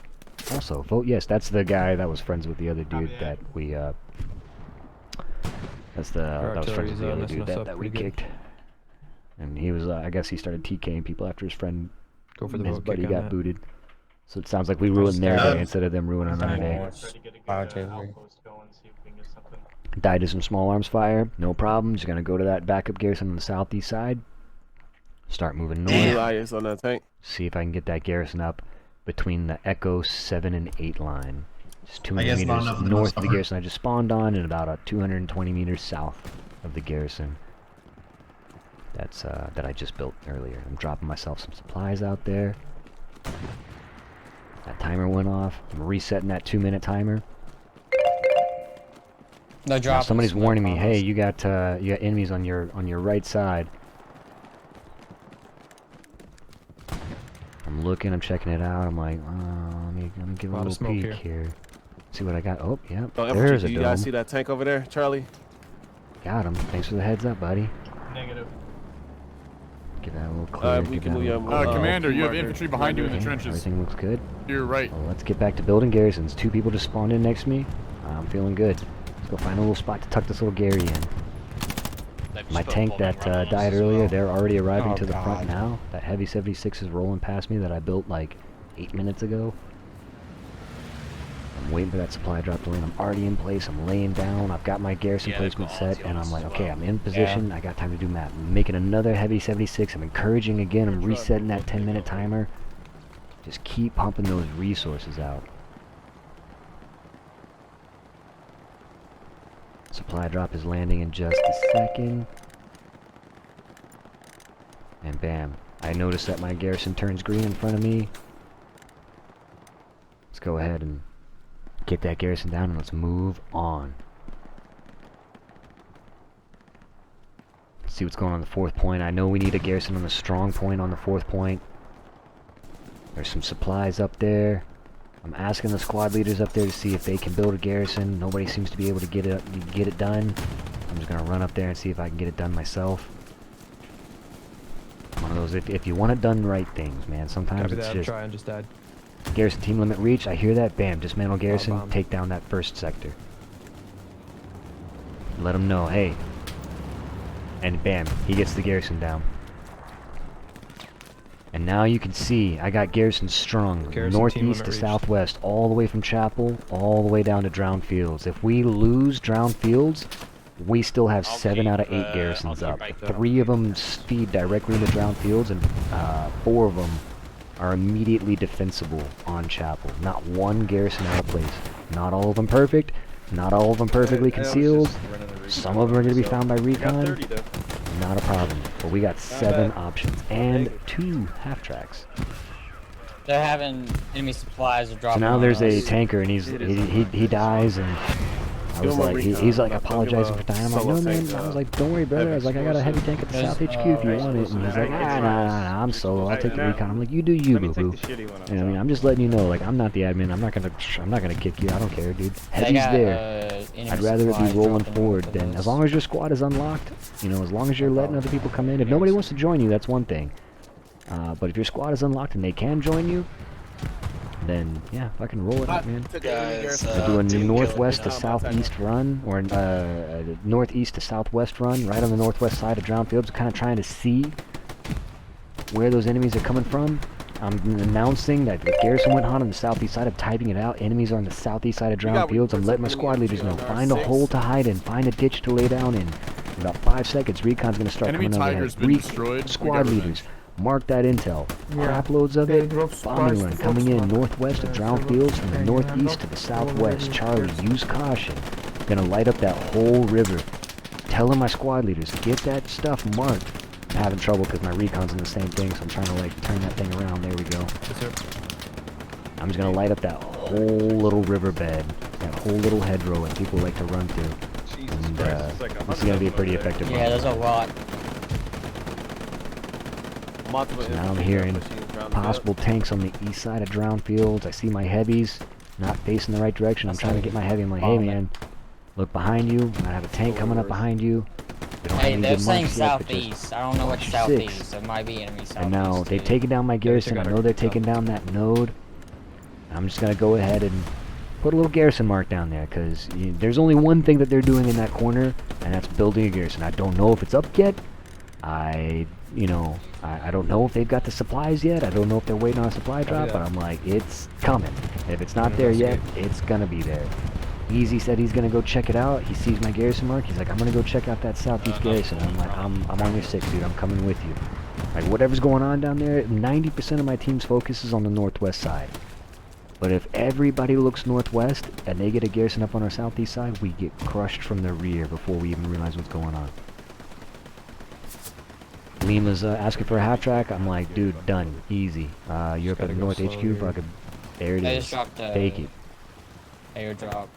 Also, vote yes. That's the guy that was friends with the other dude that we, that was friends with the other dude that we kicked. And he was, I guess he started TKing people after his friend, Go for the his vote buddy kick on got that. booted. So it sounds like we ruined their day instead of them ruining our day. Died to some small arms fire, no problem. Just gonna go to that backup garrison on the southeast side. Start moving north. Elias on that tank. See if I can get that garrison up between the Echo 7 and 8 line. Just 200 guess not meters enough of the north of the summer. garrison I just spawned on, and about 220 meters south of the garrison. That's that I just built earlier. I'm dropping myself some supplies out there. That timer went off. I'm resetting that 2-minute timer. No Now, drop. somebody's warning me. Hey, you got enemies on your right side. I'm looking. I'm checking it out. I'm like, let me give a Lot of little smoke peek here. here. See what I got. Oh, yep. Oh, There's a infantry, you guys see dome. that tank over there, Charlie? Got him. Thanks for the heads up, buddy. Negative. Give that a little clear. We give can that a move little you. Commander, you have marker. infantry behind you in the Okay, trenches. everything looks good. You're right. Well, let's get back to building garrisons. 2 people just spawned in next to me. I'm feeling good. Let's go find a little spot to tuck this little Gary in. My tank that died earlier, they're already arriving Oh, to the front God. now. That heavy 76 is rolling past me that I built like 8 minutes ago. I'm waiting for that supply drop to land. I'm already in place. I'm laying down. I've got my garrison Yeah, placement they've got set, and I'm like, as okay, well. I'm in position. I got time to do map. I'm making another heavy 76. I'm encouraging again. I'm resetting that 10-minute timer. Just keep pumping those resources out. Supply drop is landing in just a second. And bam. I notice that my garrison turns green in front of me. Let's go ahead and get that garrison down and let's move on. Let's see what's going on the 4th point. I know we need a garrison on the strong point on the 4th point. There's some supplies up there. I'm asking the squad leaders up there to see if they can build a garrison. Nobody seems to be able to get it done. I'm just gonna run up there and see if I can get it done myself. One of those, if you want it done right things, man. Sometimes Copy it's that. I'm just trying. Just died. garrison team limit reach. I hear that. Bam, dismantle garrison. bomb. Take down that 1st sector. Let them know, hey. And bam, he gets the garrison down. And now you can see I got garrison strung Garrison team northeast limit to reached. southwest, all the way from Chapel, all the way down to Drowned Fields. If we lose Drowned Fields, we still have I'll 7 out of keep, 8 I'll garrisons keep up. right 3 of them feed directly into Drowned Fields, and 4 of them are immediately defensible on Chapel. Not one garrison out of place. Not all of them perfect. Not all of them perfectly concealed. Some of them are going to be found by I got recon. 30 though. Not a problem. But we got 7 bad. options and 2 half tracks. They're having enemy supplies or So dropping. now on there's a us. tanker and he dies, and I was like, he's like apologizing for dying. I'm like, no man. I was like, don't worry, brother. I was like, I got a heavy tank at the There's, South HQ if you want it. And he's like, nah, I'm solo. I'll take the recon. I'm like, you do you, Let me boo take boo. the shitty one. You know, I mean, I'm just letting you know, like, I'm not the admin. I'm not gonna kick you. I don't care, dude. They Heavy's got, there. enemy I'd rather it be supplies rolling dropping forward off of than, us. as long as your squad is unlocked, you know, as long as you're letting other people come in. If nobody wants to join you, that's one thing. But if your squad is unlocked and they can join you, then yeah, fucking roll it up, man. Guys, We're doing a team northwest to killed, southeast run, or northeast to southwest run, right on the northwest side of Drowned Fields, kind of trying to see where those enemies are coming from. I'm announcing that the garrison went on the southeast side. I'm typing it out. Enemies are on the southeast side of Drowned Fields. I'm letting my squad leaders know. Find a hole to hide in. Find a ditch to lay down in. In about 5 seconds, recon's gonna start Enemy coming over Tiger's ahead. been destroyed. We Squad got leaders, mark that intel. Yeah. Crap loads of They it. drop Bombing supplies run to coming in Foxtrot. northwest of Drowned Fields from the Okay, northeast to the southwest. Charlie, use caution. Gonna light up that whole river. Telling my squad leaders, get that stuff marked. I'm having trouble because my recon's in the same thing, so I'm trying to like turn that thing around. There we go. Yes, sir. I'm just gonna light up that whole little riverbed, that whole little hedgerow that people like to run to. Jesus And Christ, it's like this is gonna be a pretty 100 over effective Yeah, one. there's a lot. Multiple So now I'm infantry hearing machines around the possible tanks on the east side of Drowned Fields. I see my heavies not facing the right direction. I'm trying to get my heavy. I'm like, hey Bomb it. man, look behind you. I have a tank coming up behind you. We don't have Hey, any they're good saying marks yet, but just southeast. I don't know what's watch your six. southeast. There might be enemy southeast. And now they've too. taken down my garrison. I got know our they're stuff. taking down that node. I'm just gonna go ahead and put a little garrison mark down there, because there's only one thing that they're doing in that corner, and that's building a garrison. I don't know if it's up yet. I don't know if they've got the supplies yet. I don't know if they're waiting on a supply drop, yeah. but I'm like, it's coming. If it's not there yet, it's gonna be there. Easy said he's gonna go check it out. He sees my garrison mark. He's like, I'm gonna go check out that southeast garrison. I'm like, I'm on your 6, dude. I'm coming with you. Like, whatever's going on down there, 90% of my team's focus is on the northwest side. But if everybody looks northwest and they get a garrison up on our southeast side, we get crushed from the rear before we even realize what's going on. Lima's asking for a half track. I'm like, dude, done, easy. You're up at gotta the go North slow HQ. here. Fucking, there it They is. just dropped a Take it. airdrop.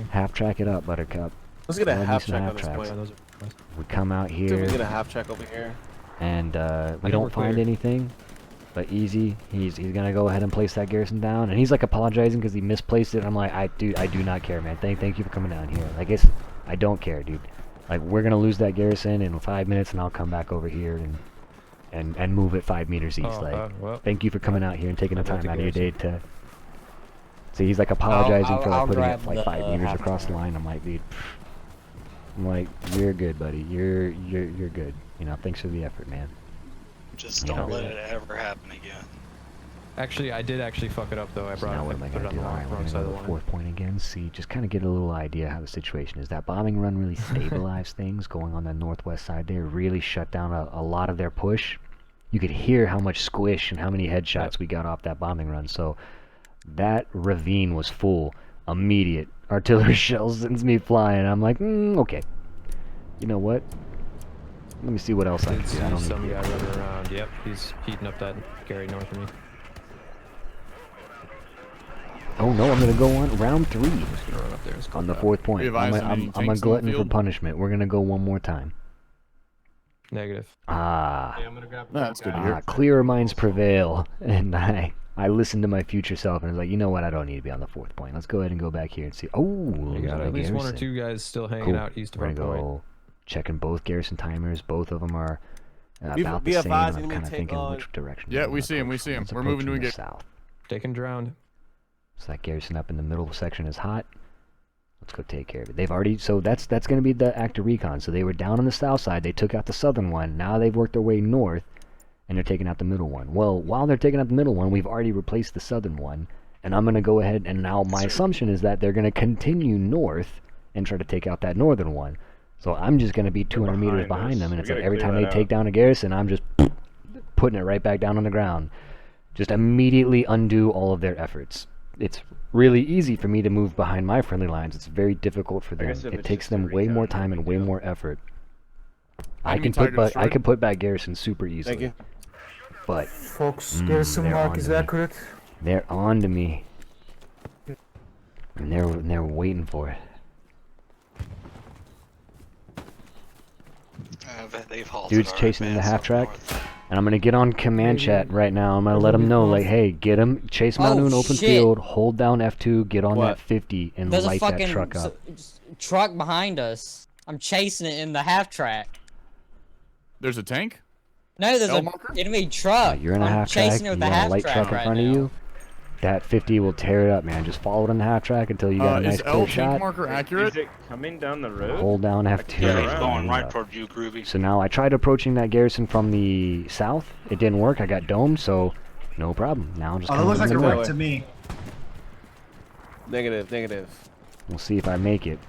Half track it up, Buttercup. Let's get a Well, at half least a track half on this track. point. Those are- We come out See if we here get a half track over here. and we think don't we're find clear. anything. But easy, he's gonna go ahead and place that garrison down, and he's like apologizing because he misplaced it. I'm like, I do not care, man. Thank you for coming down here. I guess I don't care, dude. Like, we're gonna lose that garrison in 5 minutes, and I'll come back over here and move it 5 meters east. Oh, like, well. thank you for coming out here and taking the I want time the out of your day garrison. to. See, he's like apologizing for like I'll putting it grab like the 5 meters half across the track. line. I'm like, dude. I'm like, you're good, buddy. You're good. You know, thanks for the effort, man. Just Yeah. don't let it ever happen again. Actually, I did actually fuck it up though. I So brought now it, what am I put gonna it on do? the Alright, we're wrong gonna side go of to the the line. 4th point again. See, just kind of get a little idea how the situation is. That bombing run really stabilized things going on the northwest side there. Really shut down a lot of their push. You could hear how much squish and how many headshots we got off that bombing run. So that ravine was full. Immediate artillery shells sends me flying. I'm like, okay. You know what? Let me see what else I Did can do. see I don't some need guy running around. Yep, he's heating up that Gary north of me. Oh no, I'm gonna go on round 3 Just gonna run up there. And on the scope 4th point. We advise any I'm a tanks in the glutton for field? punishment. We're gonna go one more time. that. Negative. Ah. Yeah, I'm gonna grab That's good to hear. Clearer minds prevail, and I listened to my future self and was like, you know what, I don't need to be on the 4th point. Let's go ahead and go back here and see. Oh, We there's got a at least one or garrison. two guys still hanging Cool. out east of We're our gonna point. go checking both garrison timers. Both of them are Be- about be the same. advised, I'm enemy kind of tank thinking on. which direction. Yeah, we're we gonna see him, we approach see him. Let's We're approach moving from to the get- south. Taken drowned. So that garrison up in the middle section is hot. Let's go take care of it. They've already, so that's going to be the active recon. So they were down on the south side. They took out the southern one. Now they've worked their way north, and they're taking out the middle one. Well, while they're taking out the middle one, we've already replaced the southern one. And I'm going to go ahead, and now my assumption is that they're going to continue north and try to take out that northern one. So I'm just going to be 200 meters behind behind us. them, and We it's like gotta every clear time they that take out. down a garrison, I'm just putting it right back down on the ground. Just immediately undo all of their efforts. It's really easy for me to move behind my friendly lines. It's very difficult for them. guess if It it's takes just a them way more recon, time no and big way deal. more effort. I Enemy can Tiger put destroyed. I can put back garrison super easily. Thank you. But Fox garrison they're mark on is to me. accurate. they're on to me. And they're waiting for it. But they've halted Dude's our chasing the advance half up track. north. And I'm gonna get on command chat right now. I'm gonna let them know, like, hey, get him, chase him out to an open shit. field, hold down F2, get on What? that 50, and There's a light that fucking truck up. truck behind us. I'm chasing it in the half track. There's a tank? No, there's L an marker? enemy truck. You're in a I'm half track. chasing You it with got the a half light track truck in right front now. of you. That 50 will tear it up, man. Just follow it in the half track until you got a nice Is clear L shot. tank marker accurate? Is it coming down the road? Hold down F2. Yeah, Yeah, he's right. going and, right toward you, Groovy. So now I tried approaching that garrison from the south. It didn't work. I got domed, so no problem. Now I'm just Oh, that coming looks from like the a north. wreck to me. Negative, negative. We'll see if I make it.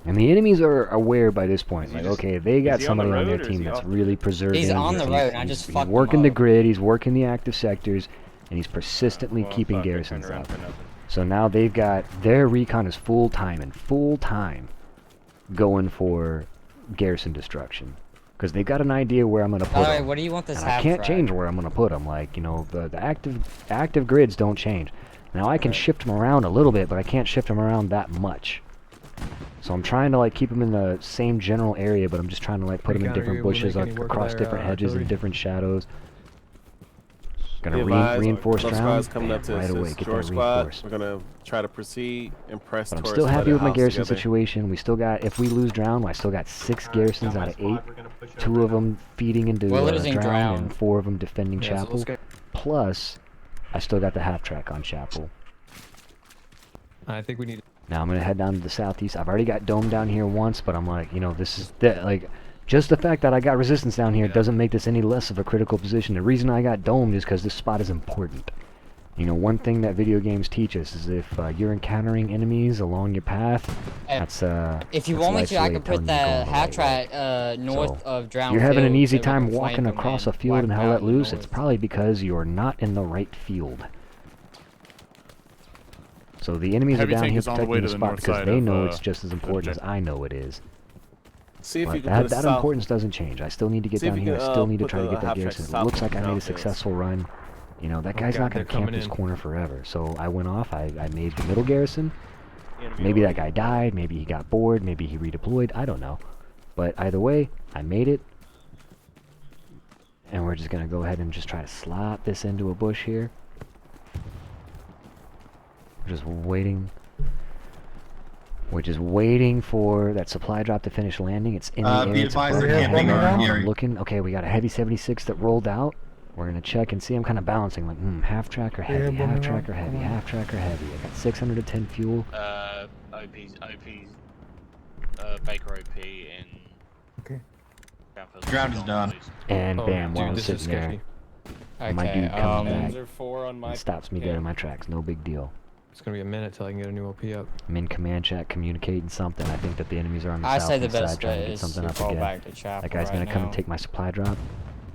And the enemies are aware by this point, Is he like, just- okay, they got is he on the somebody on their road, or is team he that's off the really preserving. He's on the road, and I just he's fucked him working the up. grid, he's working the active sectors, and he's persistently Well, keeping fuck, I turned garrisons around up. for nothing. So now they've got their recon is full time going for garrison destruction, because they've got an idea where I'm gonna put Alright, them. what do you want this And I half can't track? change where I'm gonna put them. Like, you know, the active grids don't change. Now I can shift them around a little bit, but I can't shift them around that much. So I'm trying to like keep them in the same general area, but I'm just trying to like put them in Recon, are you different able to bushes, make any like work of across their, different hedges and artillery? different shadows. Gonna Be advised, reinforce those round. squads coming up to Right away, assist get George that squad. reinforced. We're gonna try to proceed and press But I'm towards still happy with my House garrison together. situation. We still got, if we lose Drown, I still got 6 garrisons out of 8. 2 of them feeding into We're losing Drown, Drown. and 4 of them defending Yeah, so Chapel. let's get- Plus, I still got the half track on Chapel. I think we need. Now I'm gonna head down to the southeast. I've already got Dome down here once, but I'm like, you know, this is like, just the fact that I got resistance down here doesn't make this any less of a critical position. The reason I got domed is because this spot is important. You know, one thing that video games teach us is if you're encountering enemies along your path, that's If you that's want me life's to, I way could of telling put you you're the going the half right track way. north So, of Drown. You're having an Field, easy so we time can walking flank them across a and field wipe and them how out let in the loose. It's north. probably because you're not in the right field. So the enemies Heavy are down tank here is on the protecting way the to the spot north because side they of, know it's just as important as objective. I know it is. See if you But can that, put that us south. importance doesn't change. I still need to get See if down you here. I can, still need to put try to the get that half track garrison. It south looks of like I made a Brownfields. successful run. You know, that Oh, guy's God, not going they're to camp coming this in. corner forever. So I went off. I made the middle garrison. Enemy Maybe that already. guy died. Maybe he got bored. Maybe he redeployed. I don't know. But either way, I made it. And we're just going to go ahead and just try to slot this into a bush here. We're just waiting. We're just waiting for that supply drop to finish landing. It's in the air. Be It's advised, above they're the camping ground. around here. I'm looking. Okay, we got a heavy 76 that rolled out. We're gonna check and see. I'm kind of balancing, like, half track or heavy, half track or heavy, half track or heavy. I got 610 fuel. OP, Baker OP in. Okay. Ground is done. And Oh, bam, while dude, I'm this is sitting there, sketchy. my Okay, dude comes back Panzer 4 on my and stops me dead in my tracks. No big deal. It's gonna be a minute till I can get a new OP up. I'm in command chat communicating something. I think that the enemies are on the I say the southeast side best trying to bet get is something to up fall again. back to Chapel That guy's right gonna come and now. take my supply drop.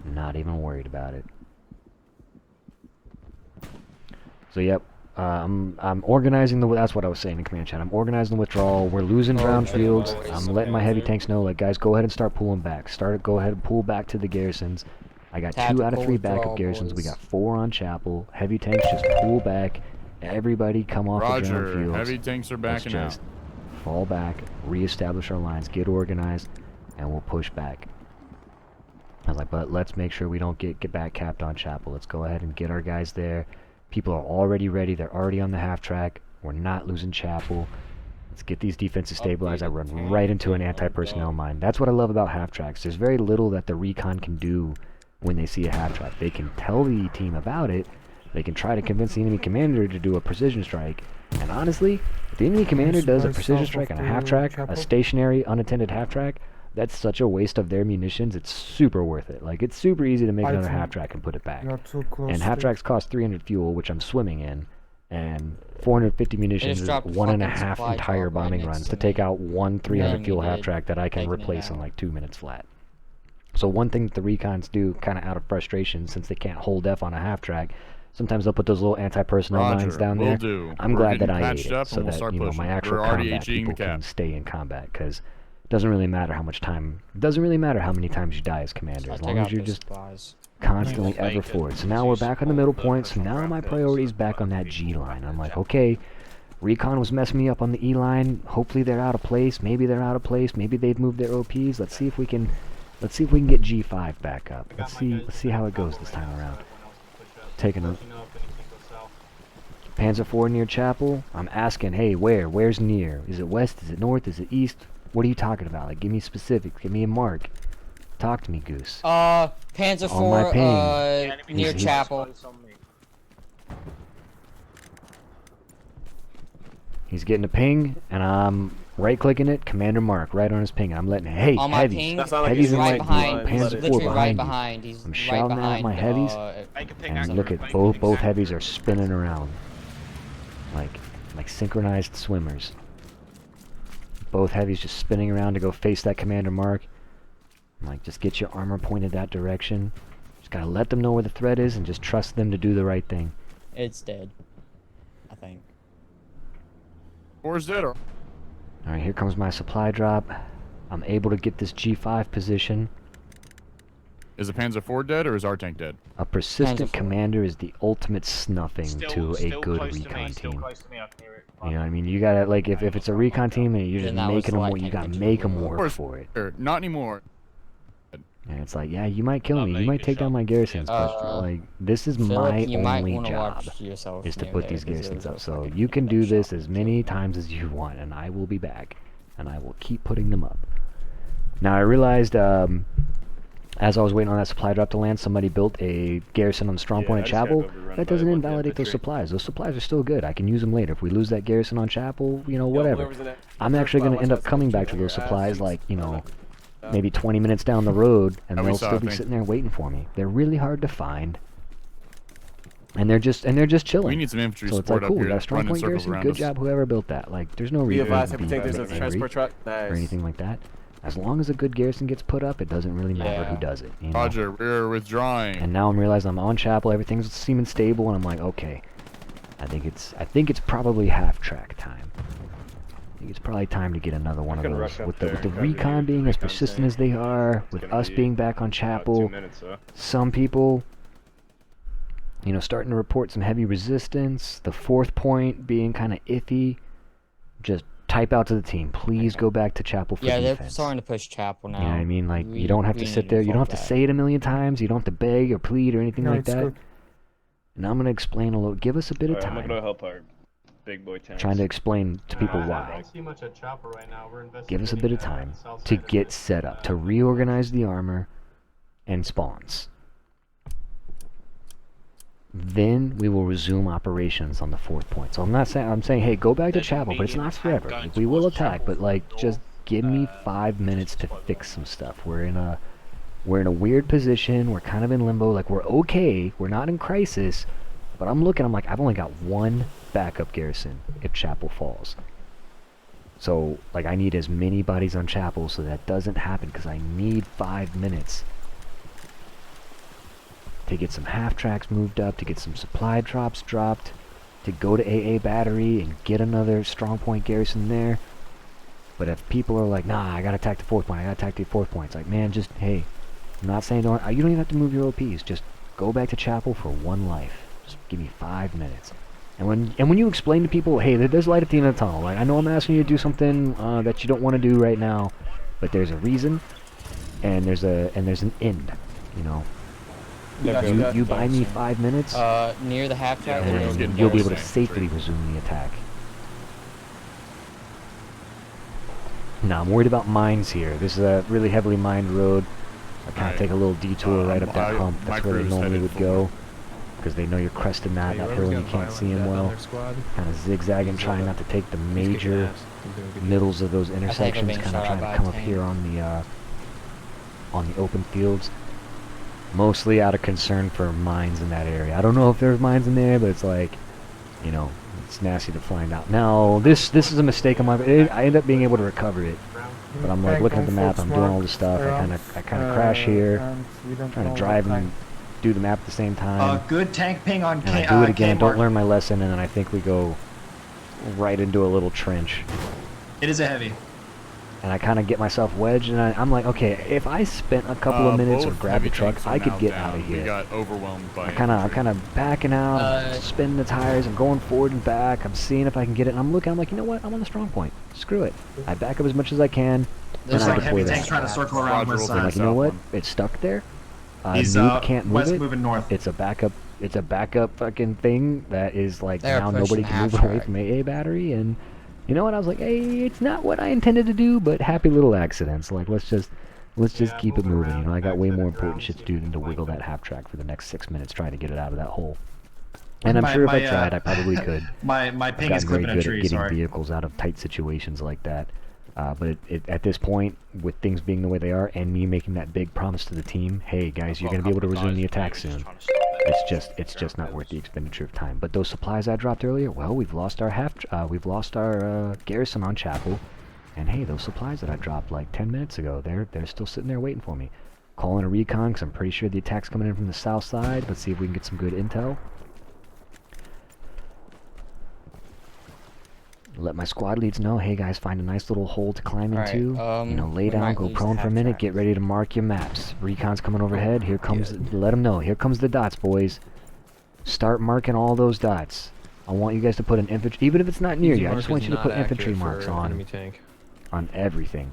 Not even worried about it. So yep, I'm organizing the. That's what I was saying in command chat. I'm organizing the withdrawal. We're losing Drown Fields. I'm letting my heavy tanks know, like, guys, go ahead and start pulling back. Go ahead and pull back to the garrisons. I got 2 out of Tactical 3 backup withdrawal, garrisons. We boys. got 4 on Chapel. Heavy tanks just pull back. Everybody come off the Drown Roger. Fields. Heavy tanks are Let's backing out. just fall back, reestablish our lines, get organized, and we'll push back. I was like, but let's make sure we don't get back capped on Chapel. Let's go ahead and get our guys there. People are already ready. They're already on the half track. We're not losing Chapel. Let's get these defenses stabilized. I run right into an anti-personnel mine. That's what I love about half tracks. There's very little that the recon can do when they see a half track. They can tell the team about it. They can try to convince the enemy commander to do a precision strike. And honestly, if the enemy commander does a precision strike on a half track, a stationary, unattended half track, that's such a waste of their munitions. It's super worth it. Like, it's super easy to make another half track and put it back. You're too close. And half tracks cost 300 fuel, which I'm swimming in, and 450 munitions is dropped a 1.5 fucking supply entire drop right bombing next runs to to me. take out one 300 Yeah, fuel we half did. track that I can Taking it replace in out. like 2 minutes flat. So one thing that the recons do, kind of out of frustration, since they can't hold F on a half track, sometimes they'll put those little anti-personnel mines Roger. down Will there. do. I'm We're glad that getting I ate patched it, up so and we'll that, start you know, pushing. my actual We're already combat HEing people the can cap. stay in combat, because it doesn't really matter how much time, it doesn't really matter how many times you die as commander, I'll as take long as out you're the just supplies. constantly Make ever it forward. So now we're back on the middle point, so now my priority's back on that G line. I'm like, okay, recon was messing me up on the E line. Hopefully they're out of place. Maybe they're out of place. Maybe they've moved their OPs. Let's see if we can get G5 back up. Let's see how it goes this time around. Taking a Panzer IV near Chapel. I'm asking, hey, where's near? Is it west? Is it north? Is it east? What are you talking about? Like, give me specifics. Give me a mark. Talk to me, Goose. Panzer On my IV, ping. near He's- Chapel. He's getting a ping, and I'm right-clicking it, Commander Mark, right on his ping. And I'm letting, hey, On my heavies. ping, That's not like Heavies he's in right my behind. He's Panzer IV literally right behind you. behind. He's I'm right shouting at behind. my heavies, and look at both heavies are spinning around like synchronized swimmers. both heavies just spinning around to go face that commander mark. I'm like, just get your armor pointed that direction. Just gotta let them know where the threat is and just trust them to do the right thing. It's dead. I think. 4's dead. Or Alright, here comes my supply drop. I'm able to get this G5 position. is the Panzer IV dead or is our tank dead? A persistent Panzer commander is the ultimate snuffing to a good recon team. You know what I mean? You gotta, like, if it's a recon team and you're just Then that was making them, the you light gotta tank make them that you work for it. Not anymore. And it's like, yeah, you might kill me, you might take down my garrisons, but like, this is my Philip, you might only wanna job, watch yourself is to near put there, these because garrisons there up. was a So fucking you can do pickup this shop as that many killed times as you want, and I will be back, and I will keep putting them up. Now I realized, as I was waiting on that supply drop to land, somebody built a garrison on the strong point at Chapel. That doesn't invalidate those supplies. Those supplies are still good. I can use them later. If we lose that garrison on Chapel, you know, whatever. I'm actually going to end up coming back to those supplies, like, you know, maybe 20 minutes down the road, and they'll still be sitting there waiting for me. They're really hard to find, and they're just chilling. We need some infantry So it's like, support cool, up we here. got a strong running point circles garrison. around Good us. job, whoever built that. Like, there's no Be reason advised, to if you be think there's a angry transport truck. or Nice. anything like that. As long as a good garrison gets put up, it doesn't really matter who Yeah. does it. You know? Roger, we're withdrawing. And now I'm realizing I'm on Chapel, everything's seeming stable, and I'm like, okay, I think it's probably half track time. I think it's probably time to get another one of can those. rush up With there the and cover recon you, being as recon persistent tank. as they are, with gonna us be being back on About Chapel, 2 minutes, so. some people, you know, starting to report some heavy resistance. The 4th point being kind of iffy. Just type out to the team, please go back to Chapel for Yeah, they're defense. starting to push Chapel now. You know what I mean? Like, We- you don't have we to sit need there, you don't have to fuck say it a million times, you don't have to beg or plead or anything like that. And I'm going to explain a little, give us a bit of Alright, I'm time. gonna go help our big boy tanks. Trying to explain to people I why. don't see much at Chopper right now. We're Give us a bit of time south to side of get it. set up, to reorganize the armor and spawns. Then we will resume operations on the 4th point. So I'm not saying, I'm saying, hey, go back to Then Chapel, but it's medium not tank forever. going Like, we will towards attack, Chapel but like, north, just give me 5 minutes to fix some stuff. We're in a weird position. We're kind of in limbo. Like, we're okay. We're not in crisis. But I'm looking, I'm like, I've only got one backup garrison if Chapel falls. So, like, I need as many bodies on Chapel so that doesn't happen, because I need 5 minutes to get some half-tracks moved up, to get some supply drops dropped, to go to AA Battery and get another strong point garrison there. But if people are like, nah, I gotta attack the 4th point, I gotta attack the 4th point, it's like, man, just, hey, I'm not saying don't, you don't even have to move your OPs, just go back to Chapel for one life. Just give me 5 minutes. And when you explain to people, hey, there's light at the end of the tunnel. Like, I know I'm asking you to do something that you don't want to do right now, but there's a reason, and there's an end. You know, you buy me 5 minutes, Near the half track. Yeah, we're just and getting you'll be able to garrison safely free. resume the attack. Now I'm worried about mines here. This is a really heavily mined road. I kind of Alright. take a little detour right up that hump. my That's where they crew's normally headed would for- go, because they know you're cresting that hill and you can't see them well. Kind of zigzagging, trying not to take the major middles of those intersections, being kind of shot trying at by to a come up tank. here on the open fields. Mostly out of concern for mines in that area. I don't know if there's mines in there, but it's like, you know, it's nasty to find out. Now, this is a mistake on my part. I end up being able to recover it, but I'm like looking at the map, I'm doing all this stuff, I kind of crash here, trying to drive and do the map at the same time. Good tank ping on And I K. do it again, don't Kmart. learn my lesson, and then I think we go right into a little trench. It is a heavy. And I kind of get myself wedged, and I'm like, okay, if I spent a couple of minutes or Both grabbed the heavy truck, tanks are I could now get down. out of We here. got overwhelmed by I'm kind infantry. of backing out, spinning the tires, I'm going forward and back, I'm seeing if I can get it, and I'm looking, I'm like, you know what, I'm on the strong point. Screw it. I back up as much as I can, There's and I like deploy heavy that. tanks trying to circle around Roger, west we'll I'm side. like, you know South what, one. it's stuck there. He's Noob can't move west it. moving north. It's a backup fucking thing that is like, They're now pushing nobody can move half away track. from AA Battery, and you know what, I was like, hey, it's not what I intended to do, but happy little accidents. Like, let's just keep it moving. You know, I got way more important shit to do than to wiggle that half track for the next 6 minutes trying to get it out of that hole. And I'm My- sure if I my, tried, I probably could. My I've ping is gotten very clipping a good at tree. getting Sorry. vehicles out of tight situations like that. But at this point, with things being the way they are, and me making that big promise to the team, hey guys, you're gonna be able to resume the attack soon. It's just not worth the expenditure of time. But those supplies I dropped earlier, well, we've lost our garrison on Chapel. And hey, those supplies that I dropped like 10 minutes ago, they're still sitting there waiting for me. Calling a recon because I'm pretty sure the attack's coming in from the south side. Let's see if we can get some good intel. Let my squad leads know, hey guys, find a nice little hole to climb into. You know, lay we down, might go lose prone the for a minute, half get ready to mark your maps. Recon's coming overhead. Here comes, let them know. Here comes the dots, boys. Start marking all those dots. I want you guys to put an infantry, even if it's not near you, I just want you to put infantry marks on everything.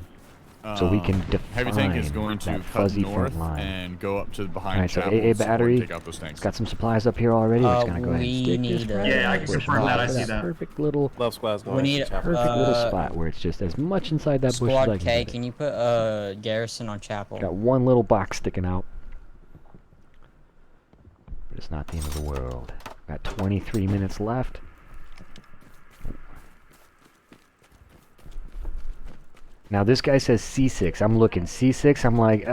So we can define Heavy tank is going to that cut fuzzy north front line. and go up to behind Alright, so Chapel AA and support and battery, take out those tanks. it's got some supplies up here already. We're just gonna go ahead and we stick need this a- right Yeah, I can bush confirm that, I mark. see that. Perfect little, Love squads going. We need to perfect Chapel. little spot where it's just as much inside that bush as I Squad can K, get it. can you put Garrison on Chapel? Got one little box sticking out. But it's not the end of the world. Got 23 minutes left. Now this guy says C6. I'm looking C6. I'm like,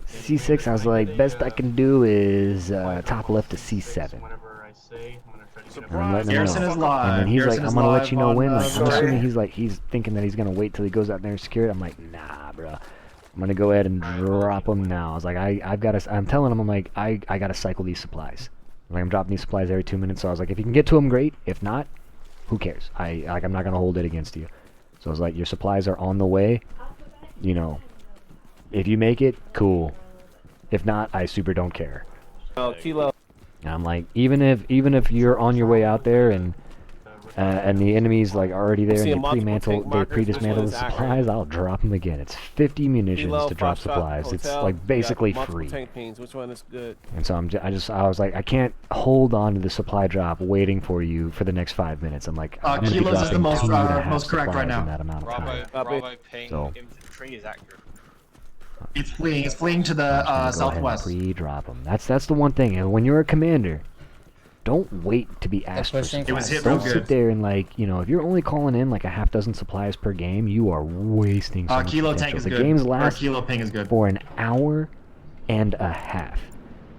C6. I was like, best I can do is top left to C7. Whenever I say, I'm gonna try to get And I'm letting him Garrison know. is live. And then he's Garrison like, is I'm gonna let live you know on, when. Like, I'm Sunday. assuming he's thinking that he's gonna wait till he goes out there and secure it. I'm like, nah, bro. I'm gonna go ahead and drop them now. I was like, I'm telling him, I'm like, I gotta cycle these supplies. Like, I'm dropping these supplies every 2 minutes. So I was like, if you can get to them, great. If not, who cares? I'm not gonna hold it against you. So I was like, your supplies are on the way. You know, if you make it, cool. If not, I super don't care. Kilo. And I'm like, even if you're on your way out there and the enemy's like already there and See they a multiple tank markers, which pre-dismantle one the is accurate? supplies, I'll drop them again. It's 50 munitions Kilo, to drop Foxtrot, supplies. It's Hotel. like You got basically multiple free. Tank pings. Which one is good? And so I was like, I can't hold on to the supply drop waiting for you for the next 5 minutes. I'm like, I'm gonna be Kilos is the dropping most, 2.5 most correct right supplies in now. that amount of time. Bravo ping So- infantry is accurate. It's fleeing to the I'm just gonna go ahead and southwest. pre-drop them. That's the one thing. And when you're a commander, don't wait to be asked for pushing It was supplies. hit real Don't sit good. there and like, you know, if you're only calling in like a half dozen supplies per game, you are wasting so much Kilo potential. tank is The good. games Or last Kilo ping is good. for an hour and a half.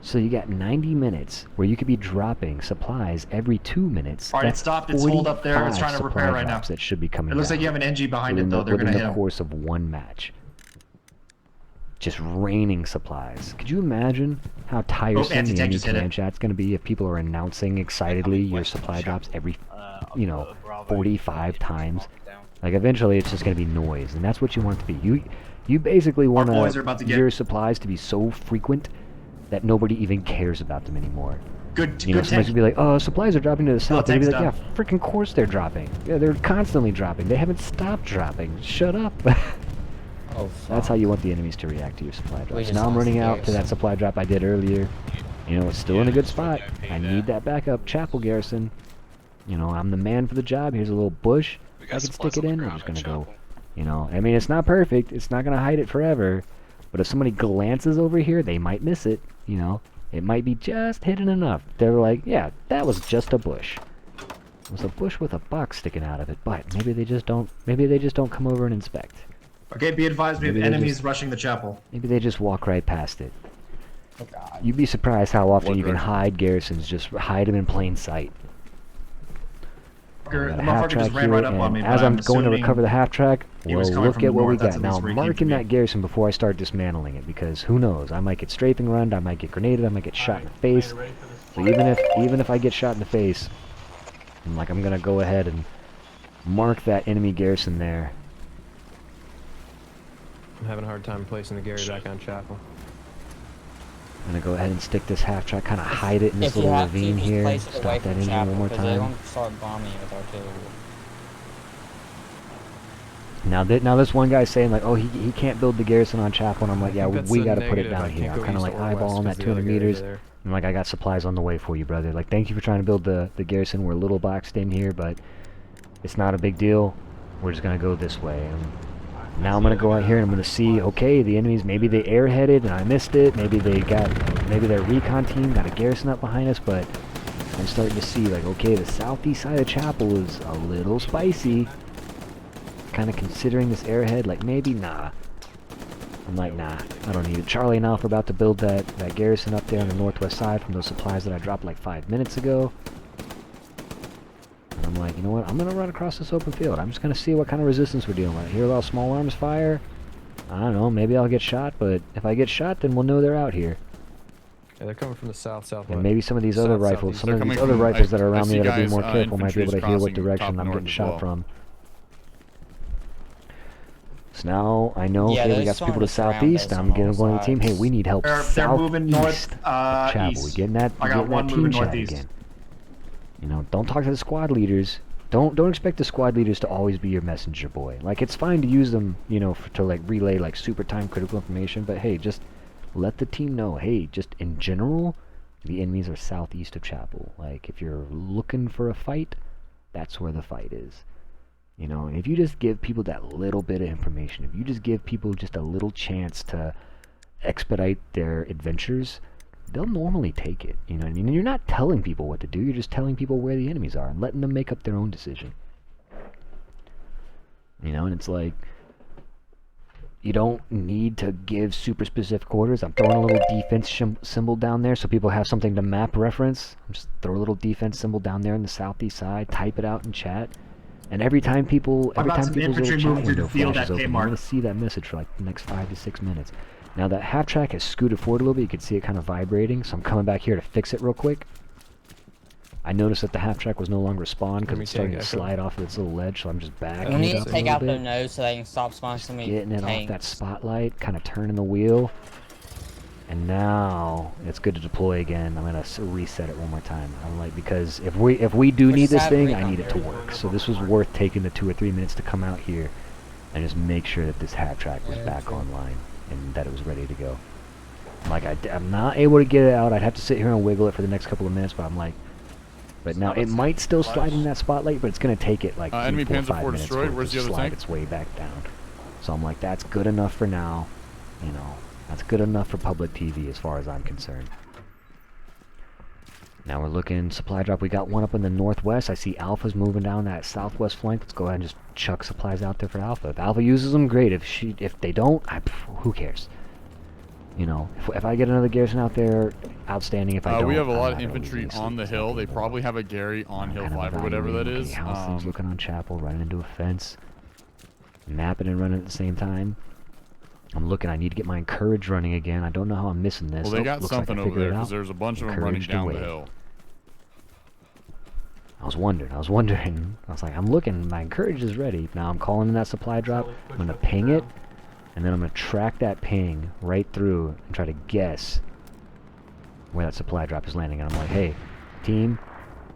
So you got 90 minutes where you could be dropping supplies every 2 minutes. All right, That's it stopped. It's hold up there. It's 45 trying to repair supply right now. drops that should be coming It looks down like you have an NG behind it within though. the, They're gonna within hit the him. course of one match. Just raining supplies. Could you imagine how tiresome the anti-tank enemy just hit it. command chat's going to be if people are announcing excitedly your supply drops every, 45 times? Like, eventually it's just going to be noise, and that's what you want it to be. You basically want boys are about to get- your supplies to be so frequent that nobody even cares about them anymore. Good, You know, good somebody's tank. gonna be like, oh, supplies are dropping to the south. They'll be tank's like, yeah, freaking course they're dropping. Yeah, they're constantly dropping. They haven't stopped dropping. Shut up. Oh, That's how you want the enemies to react to your supply drops. just Now I'm lost running the out to that garrison. supply drop I did earlier. You know, it's still in a good spot. I need that backup. Chapel Garrison. You know, I'm the man for the job. Here's a little bush. We I got can supplies stick it on the in. I'm ground just at gonna go. Chapel. You know, I mean, it's not perfect. It's not gonna hide it forever. But if somebody glances over here, they might miss it. You know, it might be just hidden enough. They're like, yeah, that was just a bush. It was a bush with a box sticking out of it. But maybe they just don't. Maybe they just don't come over and inspect. Okay, be advised we have Maybe they enemies just- rushing the chapel. Maybe they just walk right past it. Oh, God. You'd be surprised how often What you can direction? hide garrisons. Just hide them in plain sight. The Got a motherfucker half track just ran here, right up on and me. as but I'm going to assuming recover the half track, he well, was coming look from at the what we north, that's got. at Now least where I'm he came marking from that garrison before I start dismantling it, because who knows? I might get strafing run, I might get grenaded, I might get shot in the face. Ready for this So even if I get shot in the face, I'm gonna go ahead and mark that enemy garrison there. I'm having a hard time placing the Gary back on Chapel. I'm gonna go ahead and stick this half track, kind of hide it in this If you little have to, ravine just here. place it away Stop that from engine Chapel, one more because they're time. going to start bombing you with artillery. Now this one guy's saying like, oh, he can't build the garrison on Chapel, and I'm like, yeah, That's we a gotta put it negative. I down can't here. go I'm kind of east like or west eyeballing 'cause that the other 200 Gary's meters. there. I'm like, I got supplies on the way for you, brother. Like, thank you for trying to build the garrison. We're a little boxed in here, but it's not a big deal. We're just gonna go this way. And now I'm gonna go out here and I'm gonna see, okay, the enemies, maybe they airheaded and I missed it. Maybe their recon team got a garrison up behind us, but I'm starting to see like, okay, the southeast side of Chapel is a little spicy. Kind of considering this airhead, like maybe nah. I'm like, nah, I don't need it. Charlie and Alpha are about to build that garrison up there on the northwest side from those supplies that I dropped like 5 minutes ago. And I'm like, you know what? I'm gonna run across this open field. I'm just gonna see what kind of resistance we're dealing with. I hear a lot of small arms fire. I don't know. Maybe I'll get shot, but if I get shot, then we'll know they're out here. Yeah, they're coming from the southwest. And maybe some of these other rifles, some of these other rifles that are around me that'll be more careful might be able to hear what direction I'm getting shot from. So now I know, Yeah, okay, we they're got some people to starting to southeast. surround I'm us going on to all the team. Hey, sides. we need help They're moving north, southeast of Chapel. We east. getting that, I got getting one that team moving chat northeast. again. You know, don't talk to the squad leaders. Don't expect the squad leaders to always be your messenger boy. Like, it's fine to use them, you know, to like relay like super time critical information, but hey, just let the team know, hey, just in general, the enemies are southeast of Chapel. Like, if you're looking for a fight, that's where the fight is. You know, and if you just give people that little bit of information, if you just give people just a little chance to expedite their adventures, they'll normally take it. You know what I mean? And you're not telling people what to do, you're just telling people where the enemies are and letting them make up their own decision. You know, and it's like, you don't need to give super specific orders. I'm throwing a little defense symbol down there so people have something to map reference. Just throw a little defense symbol down there in the southeast side, type it out in chat. And every time people's little chat window flashes open, you're going to see that message for like the next 5 to 6 minutes. Now that half track has scooted forward a little bit, you can see it kind of vibrating, so I'm coming back here to fix it real quick. I noticed that the half track was no longer spawned because it's starting to slide off of its little ledge, so I'm just backing We need it to up a take little out their bit. nose so they can stop spawning so many Getting it off that tanks. spotlight, kind of turning the wheel. And now it's good to deploy again. I'm gonna reset it one more time. I'm like, because if we do We need just this have thing, I recon need it to here. work. So this was worth taking the 2 or 3 minutes to come out here and just make sure that this hat track was back online and that it was ready to go. Like, I'm not able to get it out. I'd have to sit here and wiggle it for the next couple of minutes, but I'm like, but now it might still slide in that spotlight, but it's gonna take it like 3, enemy 4, Panzer 5 IV minutes destroyed. for it Where's to the other slide tank? its way back down. So I'm like, that's good enough for now. You know, that's good enough for public TV as far as I'm concerned. Now we're looking supply drop. We got one up in the northwest. I see Alpha's moving down that southwest flank. Let's go ahead and just chuck supplies out there for Alpha. If Alpha uses them, great. If they don't, who cares? You know, if I get another garrison out there, outstanding. If I don't, we have a I'm lot not of gonna infantry lose any on the sleep. hill. They But probably have a Gary on I'm hill kind of 5 or whatever that evaluating, is. okay, how's things looking on Chapel, running into a fence, mapping and running at the same time. I'm looking. I need to get my encourage running again. I don't know how I'm missing this. Well, they Oh, got looks like I something over figured there it because out. there's a bunch of them running Encouraged down the away. hill. I was wondering. I was like, I'm looking. My encourage is ready. Now I'm calling in that supply drop. I'm gonna ping it, and then I'm gonna track that ping right through and try to guess where that supply drop is landing. And I'm like, hey, team,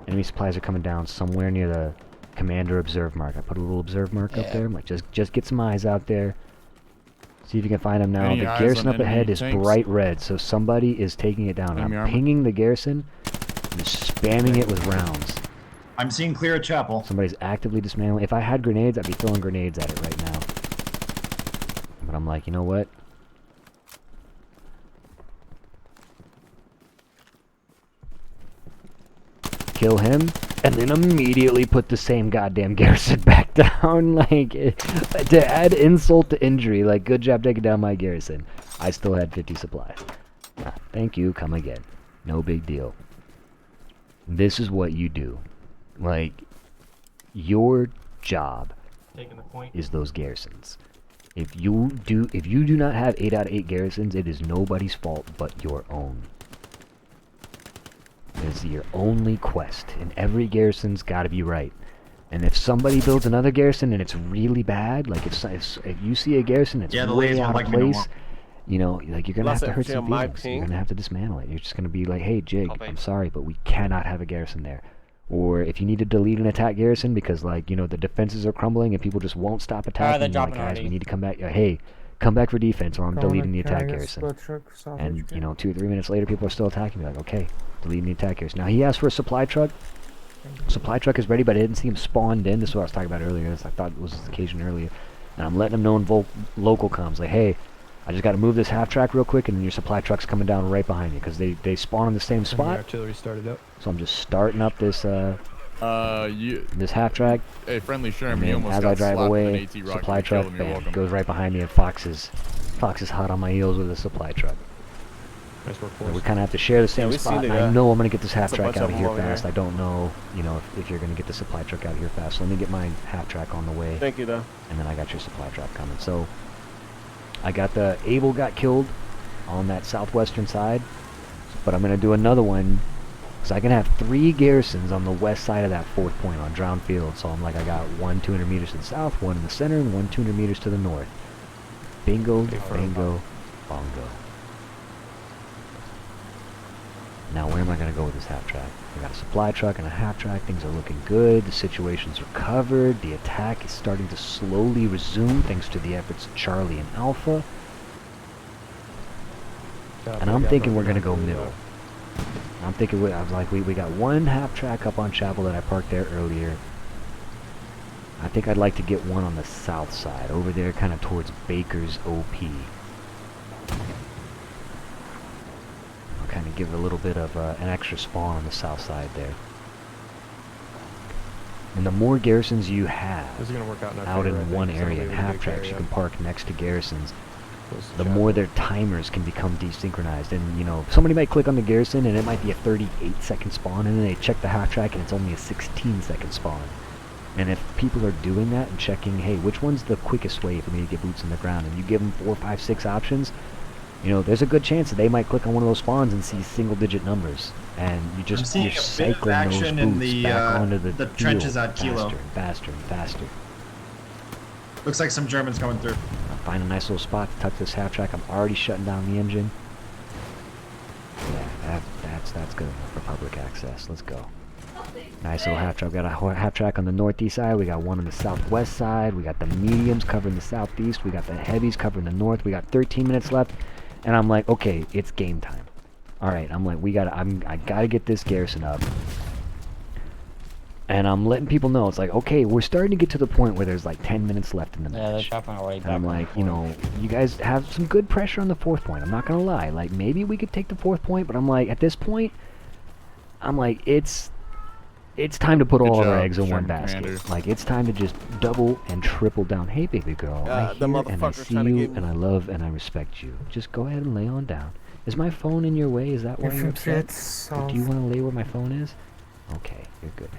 enemy supplies are coming down somewhere near the commander observe mark. I put a little observe mark up Yeah. there. I'm like, just get some eyes out there. See if you can find them now. Any The eyes garrison on up ahead enemy is tanks? bright red, so somebody is taking it down. Enemy I'm armor? pinging the garrison and spamming it with rounds. I'm seeing clear at Chapel. Somebody's actively dismantling. If I had grenades, I'd be throwing grenades at it right now. But I'm like, you know what? Kill him, and then immediately put the same goddamn garrison back down. Like, to add insult to injury, like, good job taking down my garrison. I still had 50 supplies. Thank you, come again. No big deal. This is what you do. Like, your job Taking the point. is those garrisons. If you do not have 8 out of 8 garrisons, it is nobody's fault but your own. It's your only quest, and every garrison's got to be right. And if somebody builds another garrison and it's really bad, like if you see a garrison that's Yeah, the way ladies out won't of like me no place, more. you know, like, you're gonna have Plus, to hurt if some you're my feelings. You're ping- gonna have to dismantle it. You're just gonna be like, hey, Jig, Copy. I'm sorry, but we cannot have a garrison there. Or if you need to delete an attack garrison because, like, you know, the defenses are crumbling and people just won't stop attacking, they're you're like, dropping guys, we already. need to come back. Hey, come back for defense, or I'm deleting the attack garrison. And, you know, 2 or 3 minutes later, people are still attacking me. Like, okay, deleting the attack garrison. Now, he asked for a supply truck. Supply truck is ready, but I didn't see him spawned in. This is what I was talking about earlier. I thought it was the occasion earlier. And I'm letting him know in local comms, like, hey, I just got to move this half track real quick, and then your supply truck's coming down right behind you, because they spawn in the same Enemy spot. artillery started up. So I'm just starting up this You, this half track, hey, friendly and Sherman, you then almost as got I drive slapped with an away, AT rocket. supply You killed truck, him, you're bam, welcome. goes right behind me, and Fox is hot on my heels with a supply truck. Nice work, So boys. we kind of have to share the same we spot. seen it, And I yeah. know I'm gonna get this half There's a track bunch out of of them here over fast. there. I don't know, you know, if you're gonna get the supply truck out here fast. So let me get my half track on the way, Thank you, though. and then I got your supply truck coming. So I got the Able got killed on that southwestern side, but I'm gonna do another one. So I can have 3 garrisons on the west side of that 4th point on Drown Field. So I'm like, I got 1 200 meters to the south, 1 in the center, and 1 200 meters to the north. Bingo, bingo, bongo. Now where am I going to go with this half track? I got a supply truck and a half track. Things are looking good. The situation's recovered. The attack is starting to slowly resume thanks to the efforts of Charlie and Alpha. And I'm thinking we're going to go middle. I'm thinking, I was like, we got 1 half track up on Chapel that I parked there earlier. I think I'd like to get 1 on the south side, over there kind of towards Baker's OP. I'll kind of give a little bit of an extra spawn on the south side there. And the more garrisons you have This is gonna work out in our out favor, I in think. one Somebody area, in with a half big tracks, area you can park next to garrisons, close to the Chapel. more their timers can become desynchronized. And, you know, somebody might click on the garrison and it might be a 38-second spawn, and then they check the half track and it's only a 16-second spawn. And if people are doing that and checking, hey, which one's the quickest way for me to get boots on the ground, and you give them 4, 5, 6 options, you know, there's a good chance that they might click on one of those spawns and see single-digit numbers, and you I'm just seeing you're a bit of cycling action those in boots the, back onto the the trenches field at Kilo. faster and faster and faster. Looks like some Germans coming through. I'll find a nice little spot to tuck this half track. I'm already shutting down the engine. Yeah, that's good enough for public access. Let's go. Nice little half track. We got a half track on the northeast side. We got 1 on the southwest side. We got the mediums covering the southeast. We got the heavies covering the north. We got 13 minutes left, and I'm like, okay, it's game time. All right, I'm like, I gotta get this garrison up. And I'm letting people know, it's like, okay, we're starting to get to the point where there's like 10 minutes left in the Yeah, they're match. dropping right back. And I'm on the like, you point. know, you guys have some good pressure on the 4th point. I'm not gonna lie. Like, maybe we could take the 4th point, but I'm like, at this point, I'm like, it's time to put Good all of our job, eggs in one Sherman basket. Commander. Like, it's time to just double and triple down. Hey, baby girl, I the hear and I motherfucker's see trying to you, get me. and I love and I respect you. Just go ahead and lay on down. Is my phone in your way? Is that why you're upset? Or do you want to lay where my phone is? Okay, you're good.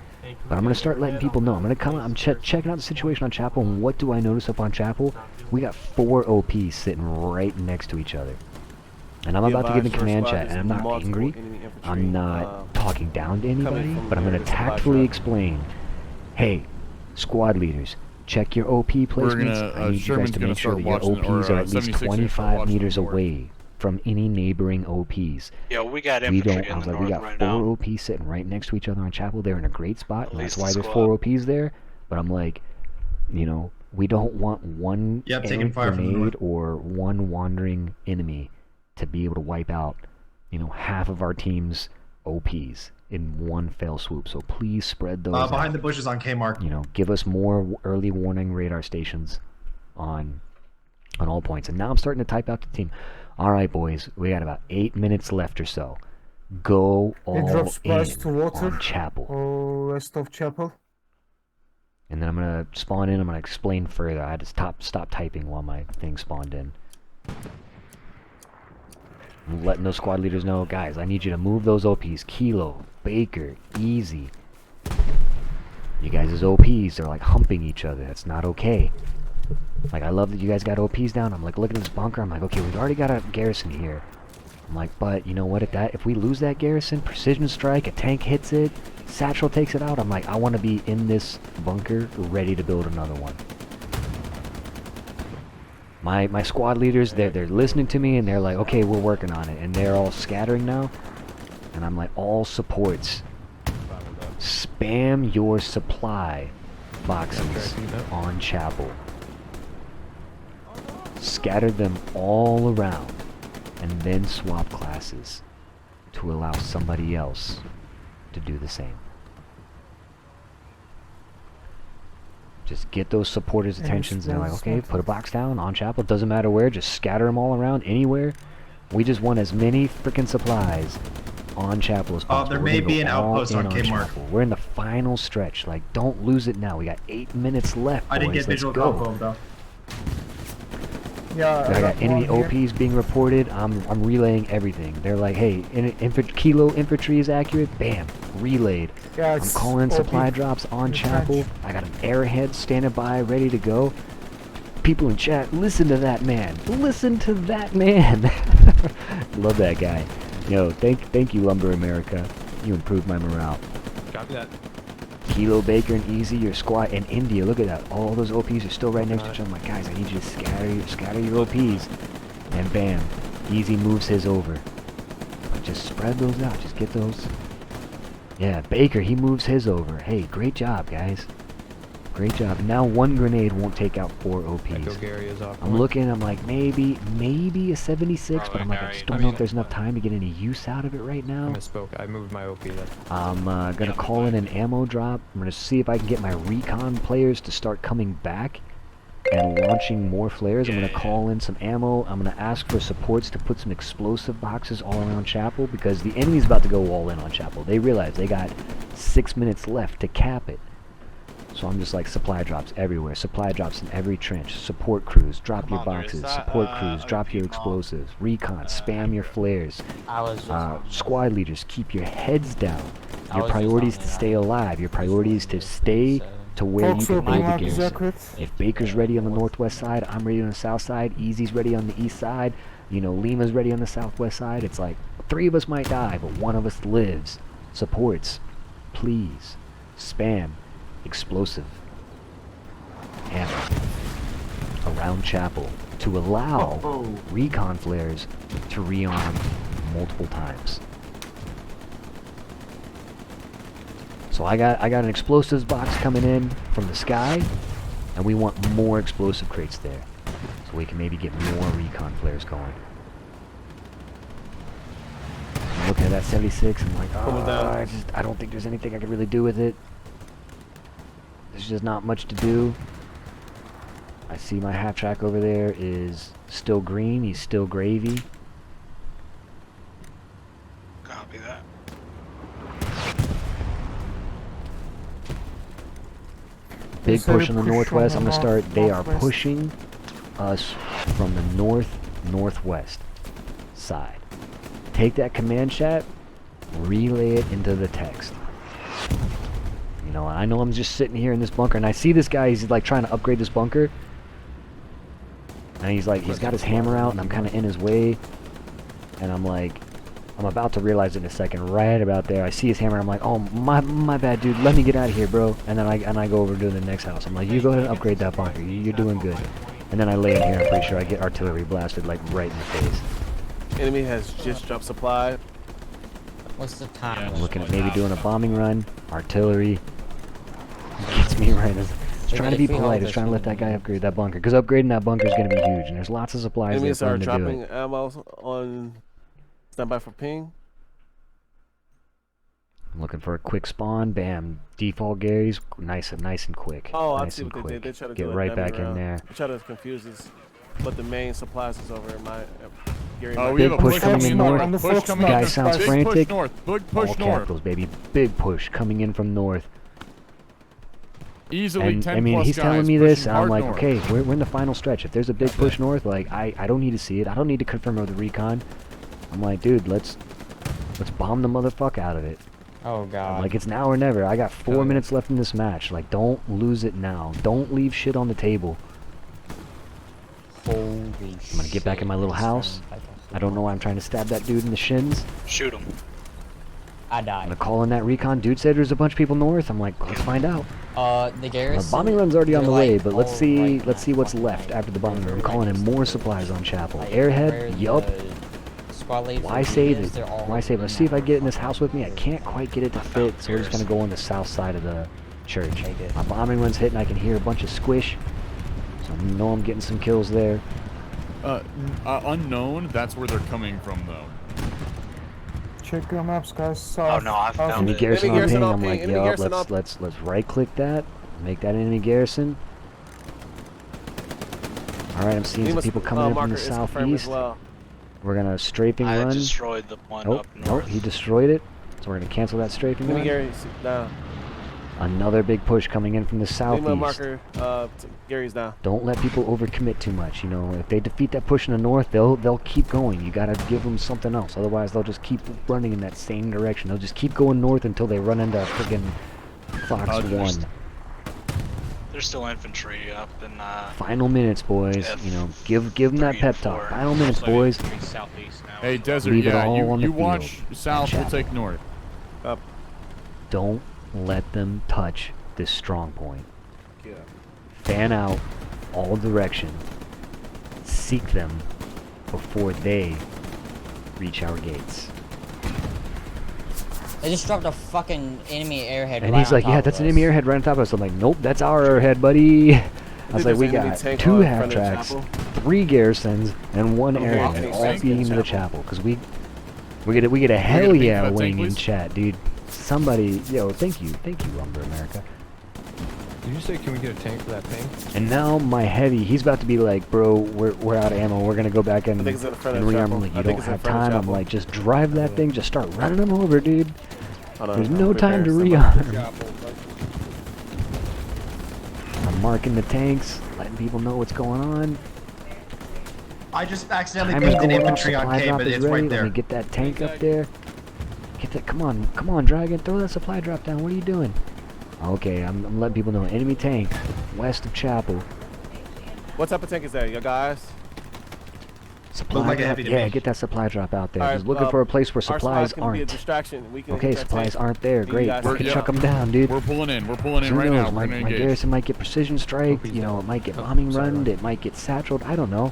But I'm going to start letting people know. I'm checking out the situation on Chapel, and what do I notice up on Chapel? We got 4 OPs sitting right next to each other. And I'm about to give a command chat, and I'm not angry. I'm not talking down to anybody, but I'm going to tactfully explain, hey, squad leaders, check your OP placements. I need you guys Sherman's to gonna make sure start that your watching, or, OPs are at least 76ers start 25 watching meters the north. away from any neighboring OPs. Yeah, we got We infantry don't. I in was the like, we north got right 4 now. OPs sitting right next to each other on Chapel. They're in a great spot, At and that's least why the there's squad. 4 OPs there. But I'm like, you know, we don't want one Yep, taking errant fire from the grenade or one wandering enemy to be able to wipe out, you know, half of our team's OPs in one fell swoop. So please spread those out. Behind the bushes on K-Mark. You know, give us more early warning radar stations on all points. And now I'm starting to type out the team. All right, boys, we got about 8 minutes left or so. Go all drop supplies in to water. on Chapel. Or rest of Chapel. And then I'm going to spawn in. I'm going to explain further. I had to stop typing while my thing spawned in. I'm letting those squad leaders know, guys, I need you to move those OPs. Kilo, Baker, Easy. You guys' OPs, they're like humping each other. That's not okay. Like, I love that you guys got OPs down. I'm like, looking at this bunker. I'm like, okay, we've already got a garrison here. I'm like, but you know what? If we lose that garrison, precision strike, a tank hits it, Satchel takes it out. I'm like, I want to be in this bunker, ready to build another one. My squad leaders, they're listening to me, and they're like, okay, we're working on it, and they're all scattering now. And I'm like, all supports, spam your supply boxes on Chapel. Scatter them all around, and then swap classes to allow somebody else to do the same. Just get those supporters' attentions, and they're like, okay, put a box down on Chapel. Doesn't matter where, just scatter them all around anywhere. We just want as many freaking supplies on Chapel as possible. There We're may gonna be go an all outpost in on K-Mark. Chapel. We're in the final stretch. Like, don't lose it now. We got 8 minutes left, boys. I didn't get Let's visual go. combo though. Yeah. I got enemy OPs being reported. I'm relaying everything. They're like, hey, kilo infantry is accurate. Bam, relayed. Yeah, I'm calling in supply drops on Chapel. I got an airhead standing by, ready to go. People in chat, listen to that man. Listen to that man. Love that guy. Yo, thank you, Lumber America. You improved my morale. Copy that. Kilo, Baker, and Easy, your squad, and India. Look at that. All those OPs are still right next to each other. I'm like, guys, I need you to scatter your OPs. And bam, Easy moves his over. But just spread those out. Just get those. Yeah, Baker, he moves his over. Hey, great job, guys. Great job. Now one grenade won't take out 4 OPs. Echo Gary is off. I'm looking, I'm like, maybe a 76, but I'm like, I just don't know if there's enough time to get any use out of it right I now. misspoke. I moved my OP. I'm gonna call in an ammo drop. I'm gonna see if I can get my recon players to start coming back and launching more flares. I'm gonna call in some ammo. I'm gonna ask for supports to put some explosive boxes all around Chapel, because the enemy's about to go all in on Chapel. They realize they got 6 minutes left to cap it. So I'm just like, supply drops everywhere. Supply drops in every trench. Support crews, drop your boxes. Support crews, drop your explosives. Recon, spam your flares. Squad leaders, keep your heads down. Your priority is to stay alive. Your priority is to stay to where you can hold the garrison. If Baker's ready on the northwest side, I'm ready on the south side. Easy's ready on the east side. You know, Lima's ready on the southwest side. It's like 3 of us might die, but 1 of us lives. Supports, please spam explosive ammo around Chapel to allow recon flares to rearm multiple times. So I got an explosives box coming in from the sky, and we want more explosive crates there, so we can maybe get more recon flares going. I'm looking at that 76, I'm like, oh, I don't think there's anything I can really do with it. There's just not much to do. I see my half track over there is still green. He's still gravy. Copy that. Big push on the northwest. I'm gonna start. They are pushing us from the northwest side. Take that command chat, relay it into the text. You know, I know I'm just sitting here in this bunker, and I see this guy, he's like trying to upgrade this bunker. And he's like, he's got his hammer out, and I'm kind of in his way. And I'm like, I'm about to realize it in a second, right about there. I see his hammer, and I'm like, oh, my bad, dude, let me get out of here, bro. And then I go over to the next house. I'm like, you go ahead and upgrade that bunker. You're doing good. And then I lay in here, I'm pretty sure I get artillery blasted, like, right in the face. Enemy has just dropped supply. What's the time? I'm looking at maybe doing a bombing run, artillery. Gets me right as it's trying to be polite. It's trying to let that guy upgrade that bunker, because upgrading that bunker is going to be huge, and there's lots of supplies there Enemies for are him to do dropping it. ammo on standby for ping. I'm looking for a quick spawn. Bam, default Gary's nice and quick. Oh, I nice see and what they did. quick. They try to Get do right a back dummy in round. there. They try to confuse us, but the main supplies is over in my Gary. Oh, my we have a push push coming in north. On the Push Fox coming map. Guy sounds Big frantic. Push north. Big All push north. capitals, baby. Big push coming in from north. Easily And 10 I mean, plus he's telling guys me this, pushing and I'm hard like, north. okay, we're in the final stretch. If there's a big push north, like I don't need to see it. I don't need to confirm with the recon. I'm like, dude, let's bomb the motherfucker out of it. Oh god. Like, it's now or never. I got 4 minutes left in this match. Like, don't lose it now. Don't leave shit on the table. Holy I'm gonna get back in my little house. I don't know why I'm trying to stab that dude in the shins. Shoot him. I I'm died. gonna call in that recon. Dude said there's a bunch of people north. I'm like, let's find out. The garrison. Bombing run's already on the they're, way, like, but let's all see right let's see what's left after the bombing run. I'm calling in more supplies on Chapel. Airhead, yup. Why save it? Why save it? Let's see if I get in this house with me. I can't quite get it to fit, so we're just gonna go on the south side of the church. My bombing run's hitting. I can hear a bunch of squish, so I know I'm getting some kills there. Unknown, that's where they're coming from, though. Check your maps, guys. Oh no, I found Enemy it. garrison Enemy on ping. garrison on I'm like, ping. Enemy yup. garrison on- Let's right click that. Make that enemy garrison. All right, I'm seeing some people coming in from the southeast. Well. We're gonna strafing I run. destroyed the one Nope, up nope, north. he destroyed it. So we're gonna cancel that strafing Enemy run. Gary down. Another big push coming in from the Lima southeast. marker. Gary's now. Don't let people overcommit too much. You know, if they defeat that push in the north, they'll keep going. You gotta give them something else. Otherwise, they'll just keep running in that same direction. They'll just keep going north until they run into friggin' Fox 1. There's still infantry up in Final minutes, boys. You know, give them that 3 pep and talk. 4. Final minutes, boys. Southeast now. Hey, Desert, Leave it yeah, all on the you field. watch south, we'll take north. Up. Don't let them touch this strong point. Yeah. Fan out all direction. Seek them before they reach our gates. They just dropped a fucking enemy airhead. And right he's like, on yeah, top that's of an us. enemy airhead right on top of us. I'm like, nope, that's our airhead, buddy. I was like, we got 2 half tracks, 3 garrisons, and 1 Okay, airhead, okay, all thank you, feeding into the Chapel. chapel. Because we get a hell ping yeah for that tank, wing in please? chat, dude. Somebody, yo, thank you, Lumber America. Did you say can we get a tank for that ping? And now my heavy, he's about to be like, bro, we're out of ammo. We're gonna go back and I think it's in front of rearm. Chapel. I'm like, I you think don't it's in have front of time. I'm Chapel. like, just drive that thing. Just start running them over, dude. Hold on, There's I'm no time to preparing rearm. I'm marking the tanks, letting people know what's going on. I just accidentally Timer's pinged an going off, infantry on supply K, drop but is it's ready. right Let there. me get that tank up there. Get that. Come on, Dragon. Throw that supply drop down. What are you doing? Okay, I'm letting people know. Enemy tank west of Chapel. What type of tank is that, you guys? Supply like a drop. heavy to Yeah, me. get that supply drop out there. Alright, Just looking for a place where Our supplies can be a aren't. distraction. We can Okay, hit that supplies tank. aren't there. You Great. guys We can can take chuck it. them down, dude. We're pulling in. We're pulling in Who right knows? now. My, We're gonna my engage. garrison might get precision strike. he's You know, down. it might get Oh, bombing sorry, runned. Ryan. It might get satcheled. I don't know.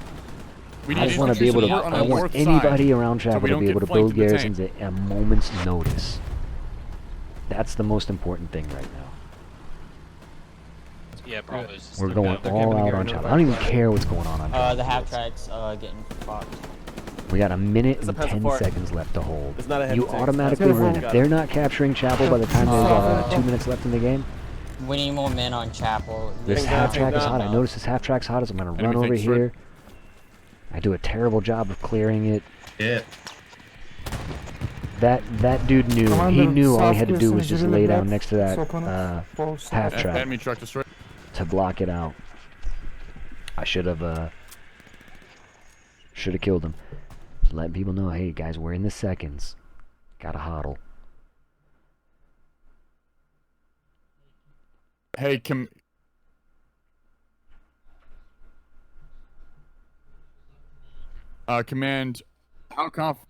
We I need just want to be able to. support on the I want north side, anybody around so Chapel we to don't be get able to flanked build in the tank. garrisons at a moment's notice. That's the most important thing right now. Yeah, Bravo's. We're going they're all camping out here on in Chapel. November. I don't even care what's going on The Chapel. half tracks getting fucked. We got a minute It's a and pencil 10 fort. seconds left to hold. It's not a heavy You tank. automatically That's win. what If we they're got. not capturing Chapel by the time there's 2 minutes left in the game, We need more men on Chapel. this Tank half down, track tank is hot. I down. notice this half track's hot as I'm going to run Enemy over tank strip. here. I do a terrible job of clearing it. Yeah. That dude knew. Come on, He the knew all he had to south do person was is just really lay down bad. next to that Open up. Full half south. track Enemy truck destroyed. to block it out. I should have killed him. Just letting people know, hey guys, we're in the seconds. Gotta hodl. Hey, command.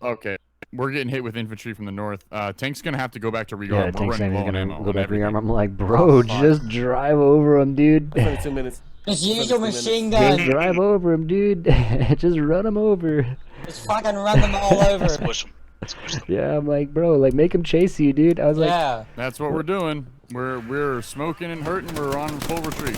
Okay, we're getting hit with infantry from the north. Tank's gonna have to go back to rearm. Yeah, We're tank running saying low he's on gonna ammo go on back to rearm. everything. I'm like, bro, fuck. just drive over him, dude. 22 minutes. Just use your machine Just gun. drive over him, dude. Just run him over. Just fucking run them all over. Squish them. Squish them. Yeah, I'm like, bro, like make him chase you, dude. I was like, Yeah. That's what we're doing. We're smoking and hurting. We're on full retreat.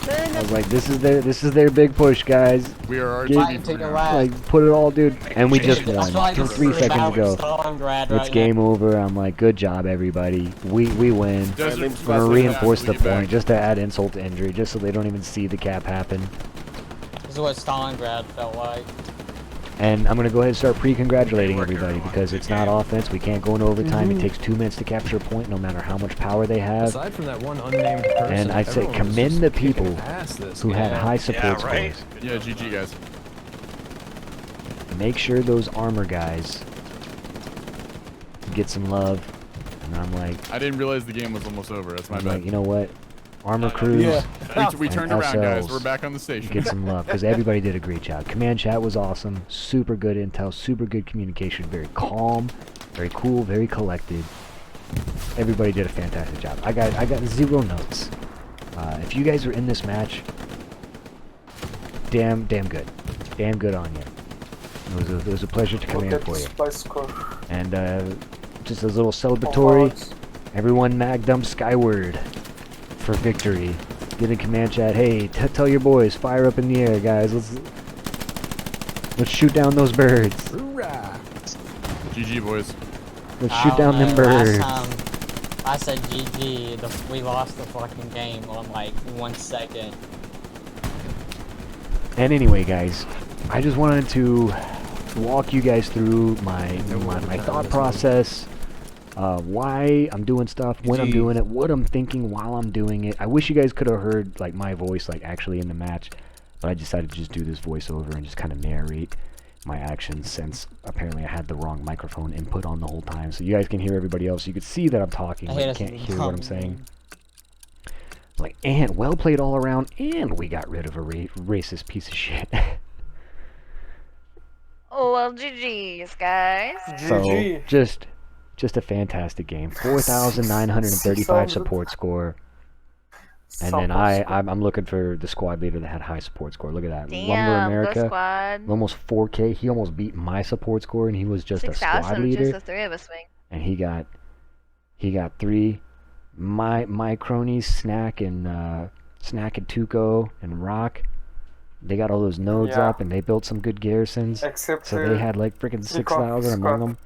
I was like, this is their big push, guys. We are Get- RTB Take for a now. ride. Like, put it all, dude. And we just That's won. why From this 3 is seconds about ago. Stalingrad It's right game over. I'm like, good job, everybody. We win. Desert, Alright, I'm gonna reinforce the we get back. point just to add insult to injury, just so they don't even see the cap happen. now. This is what Stalingrad felt like. And I'm gonna go ahead and start pre-congratulating everybody because it's not offense. We can't go into overtime. It takes 2 minutes to capture a point, no matter how much power they have. Aside from that one unnamed person, And I say, everyone was commend just the kicking people ass this who had game. high support right. scores. Yeah, GG guys. Make sure those armor guys get some love. And I'm like, I didn't realize the game was almost over. That's my I'm bad. like, you know what? Armor crews, We turned and around, guys. SLs. We're back on the station. get some love because everybody did a great job. Command chat was awesome. Super good intel, super good communication, very calm, very cool, very collected. Everybody did a fantastic job. I got 0 notes. If you guys were in this match, damn good. Damn good on you. It was a pleasure to command for you. And just a little celebratory. Everyone mag dump skyward for victory. Get in command chat. Hey, tell your boys, fire up in the air, guys. Let's shoot down those birds. GG boys. Let's I shoot don't down them know, birds. Last time I said GG, we lost the fucking game on like 1 second. And anyway, guys, I just wanted to walk you guys through my thought process why I'm doing stuff, when I'm doing it, what I'm thinking while I'm doing it. I wish you guys could have heard like my voice like actually in the match, but I decided to just do this voiceover and just kind of narrate my actions, since apparently I had the wrong microphone input on the whole time, so you guys can hear everybody else. You can see that I'm talking, but you can't hear what I'm saying. Like, and well played all around, and we got rid of a racist piece of shit. Oh, well, GG's, guys. So, just a fantastic game. 4,935 support score. And then I'm looking for the squad leader that had high support score. Look at that. Damn, Lumber America. go squad. Almost 4K. He almost beat my support score, and he was just a squad leader. Just the three of us wing. And he got 3. My cronies, Snack and Tuco and Rock, they got all those nodes up, and they built some good garrisons. Except so they had like freaking 6,000 among them.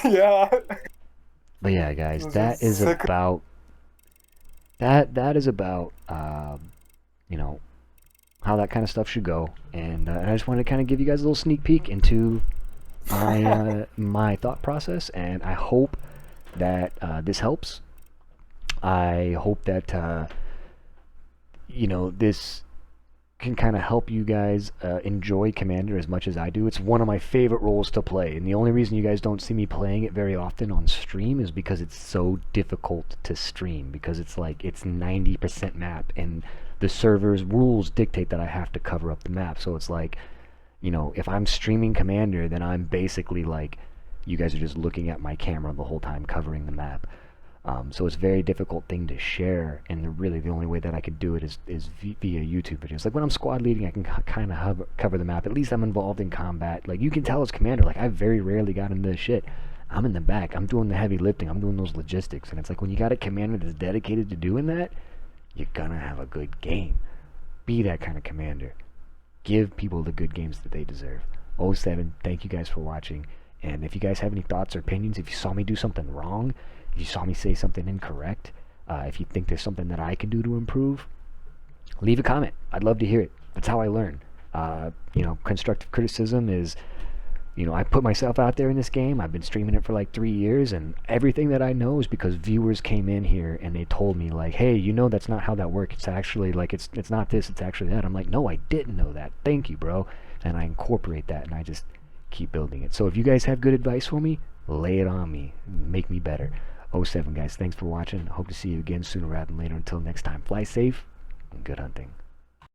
Yeah. But yeah, guys, that is about you know, how that kind of stuff should go, and I just wanted to kind of give you guys a little sneak peek into my my thought process, and I hope that this helps. I hope that you know, this can kind of help you guys enjoy Commander as much as I do. It's one of my favorite roles to play, and the only reason you guys don't see me playing it very often on stream is because it's so difficult to stream, because it's like it's 90% map, and the server's rules dictate that I have to cover up the map. So it's like, you know, if I'm streaming Commander, then I'm basically like, you guys are just looking at my camera the whole time covering the map. So it's a very difficult thing to share, and really the only way that I could do it is via YouTube videos. Like when I'm squad leading, I can kind of cover the map. At least I'm involved in combat. Like you can tell as Commander, like I very rarely got into this shit. I'm in the back. I'm doing the heavy lifting. I'm doing those logistics. And it's like when you got a Commander that's dedicated to doing that, you're gonna have a good game. Be that kind of Commander. Give people the good games that they deserve. 07, thank you guys for watching. And if you guys have any thoughts or opinions, if you saw me do something wrong, if you saw me say something incorrect, if you think there's something that I can do to improve, leave a comment. I'd love to hear it. That's how I learn. You know, constructive criticism is, you know, I put myself out there in this game. I've been streaming it for like 3 years, and everything that I know is because viewers came in here and they told me like, hey, you know, that's not how that works. It's actually like, it's not this, it's actually that. I'm like, no, I didn't know that. Thank you, bro. And I incorporate that, and I just keep building it. So if you guys have good advice for me, lay it on me. Make me better. 07, guys, thanks for watching. Hope to see you again sooner rather than later. Until next time, fly safe and good hunting.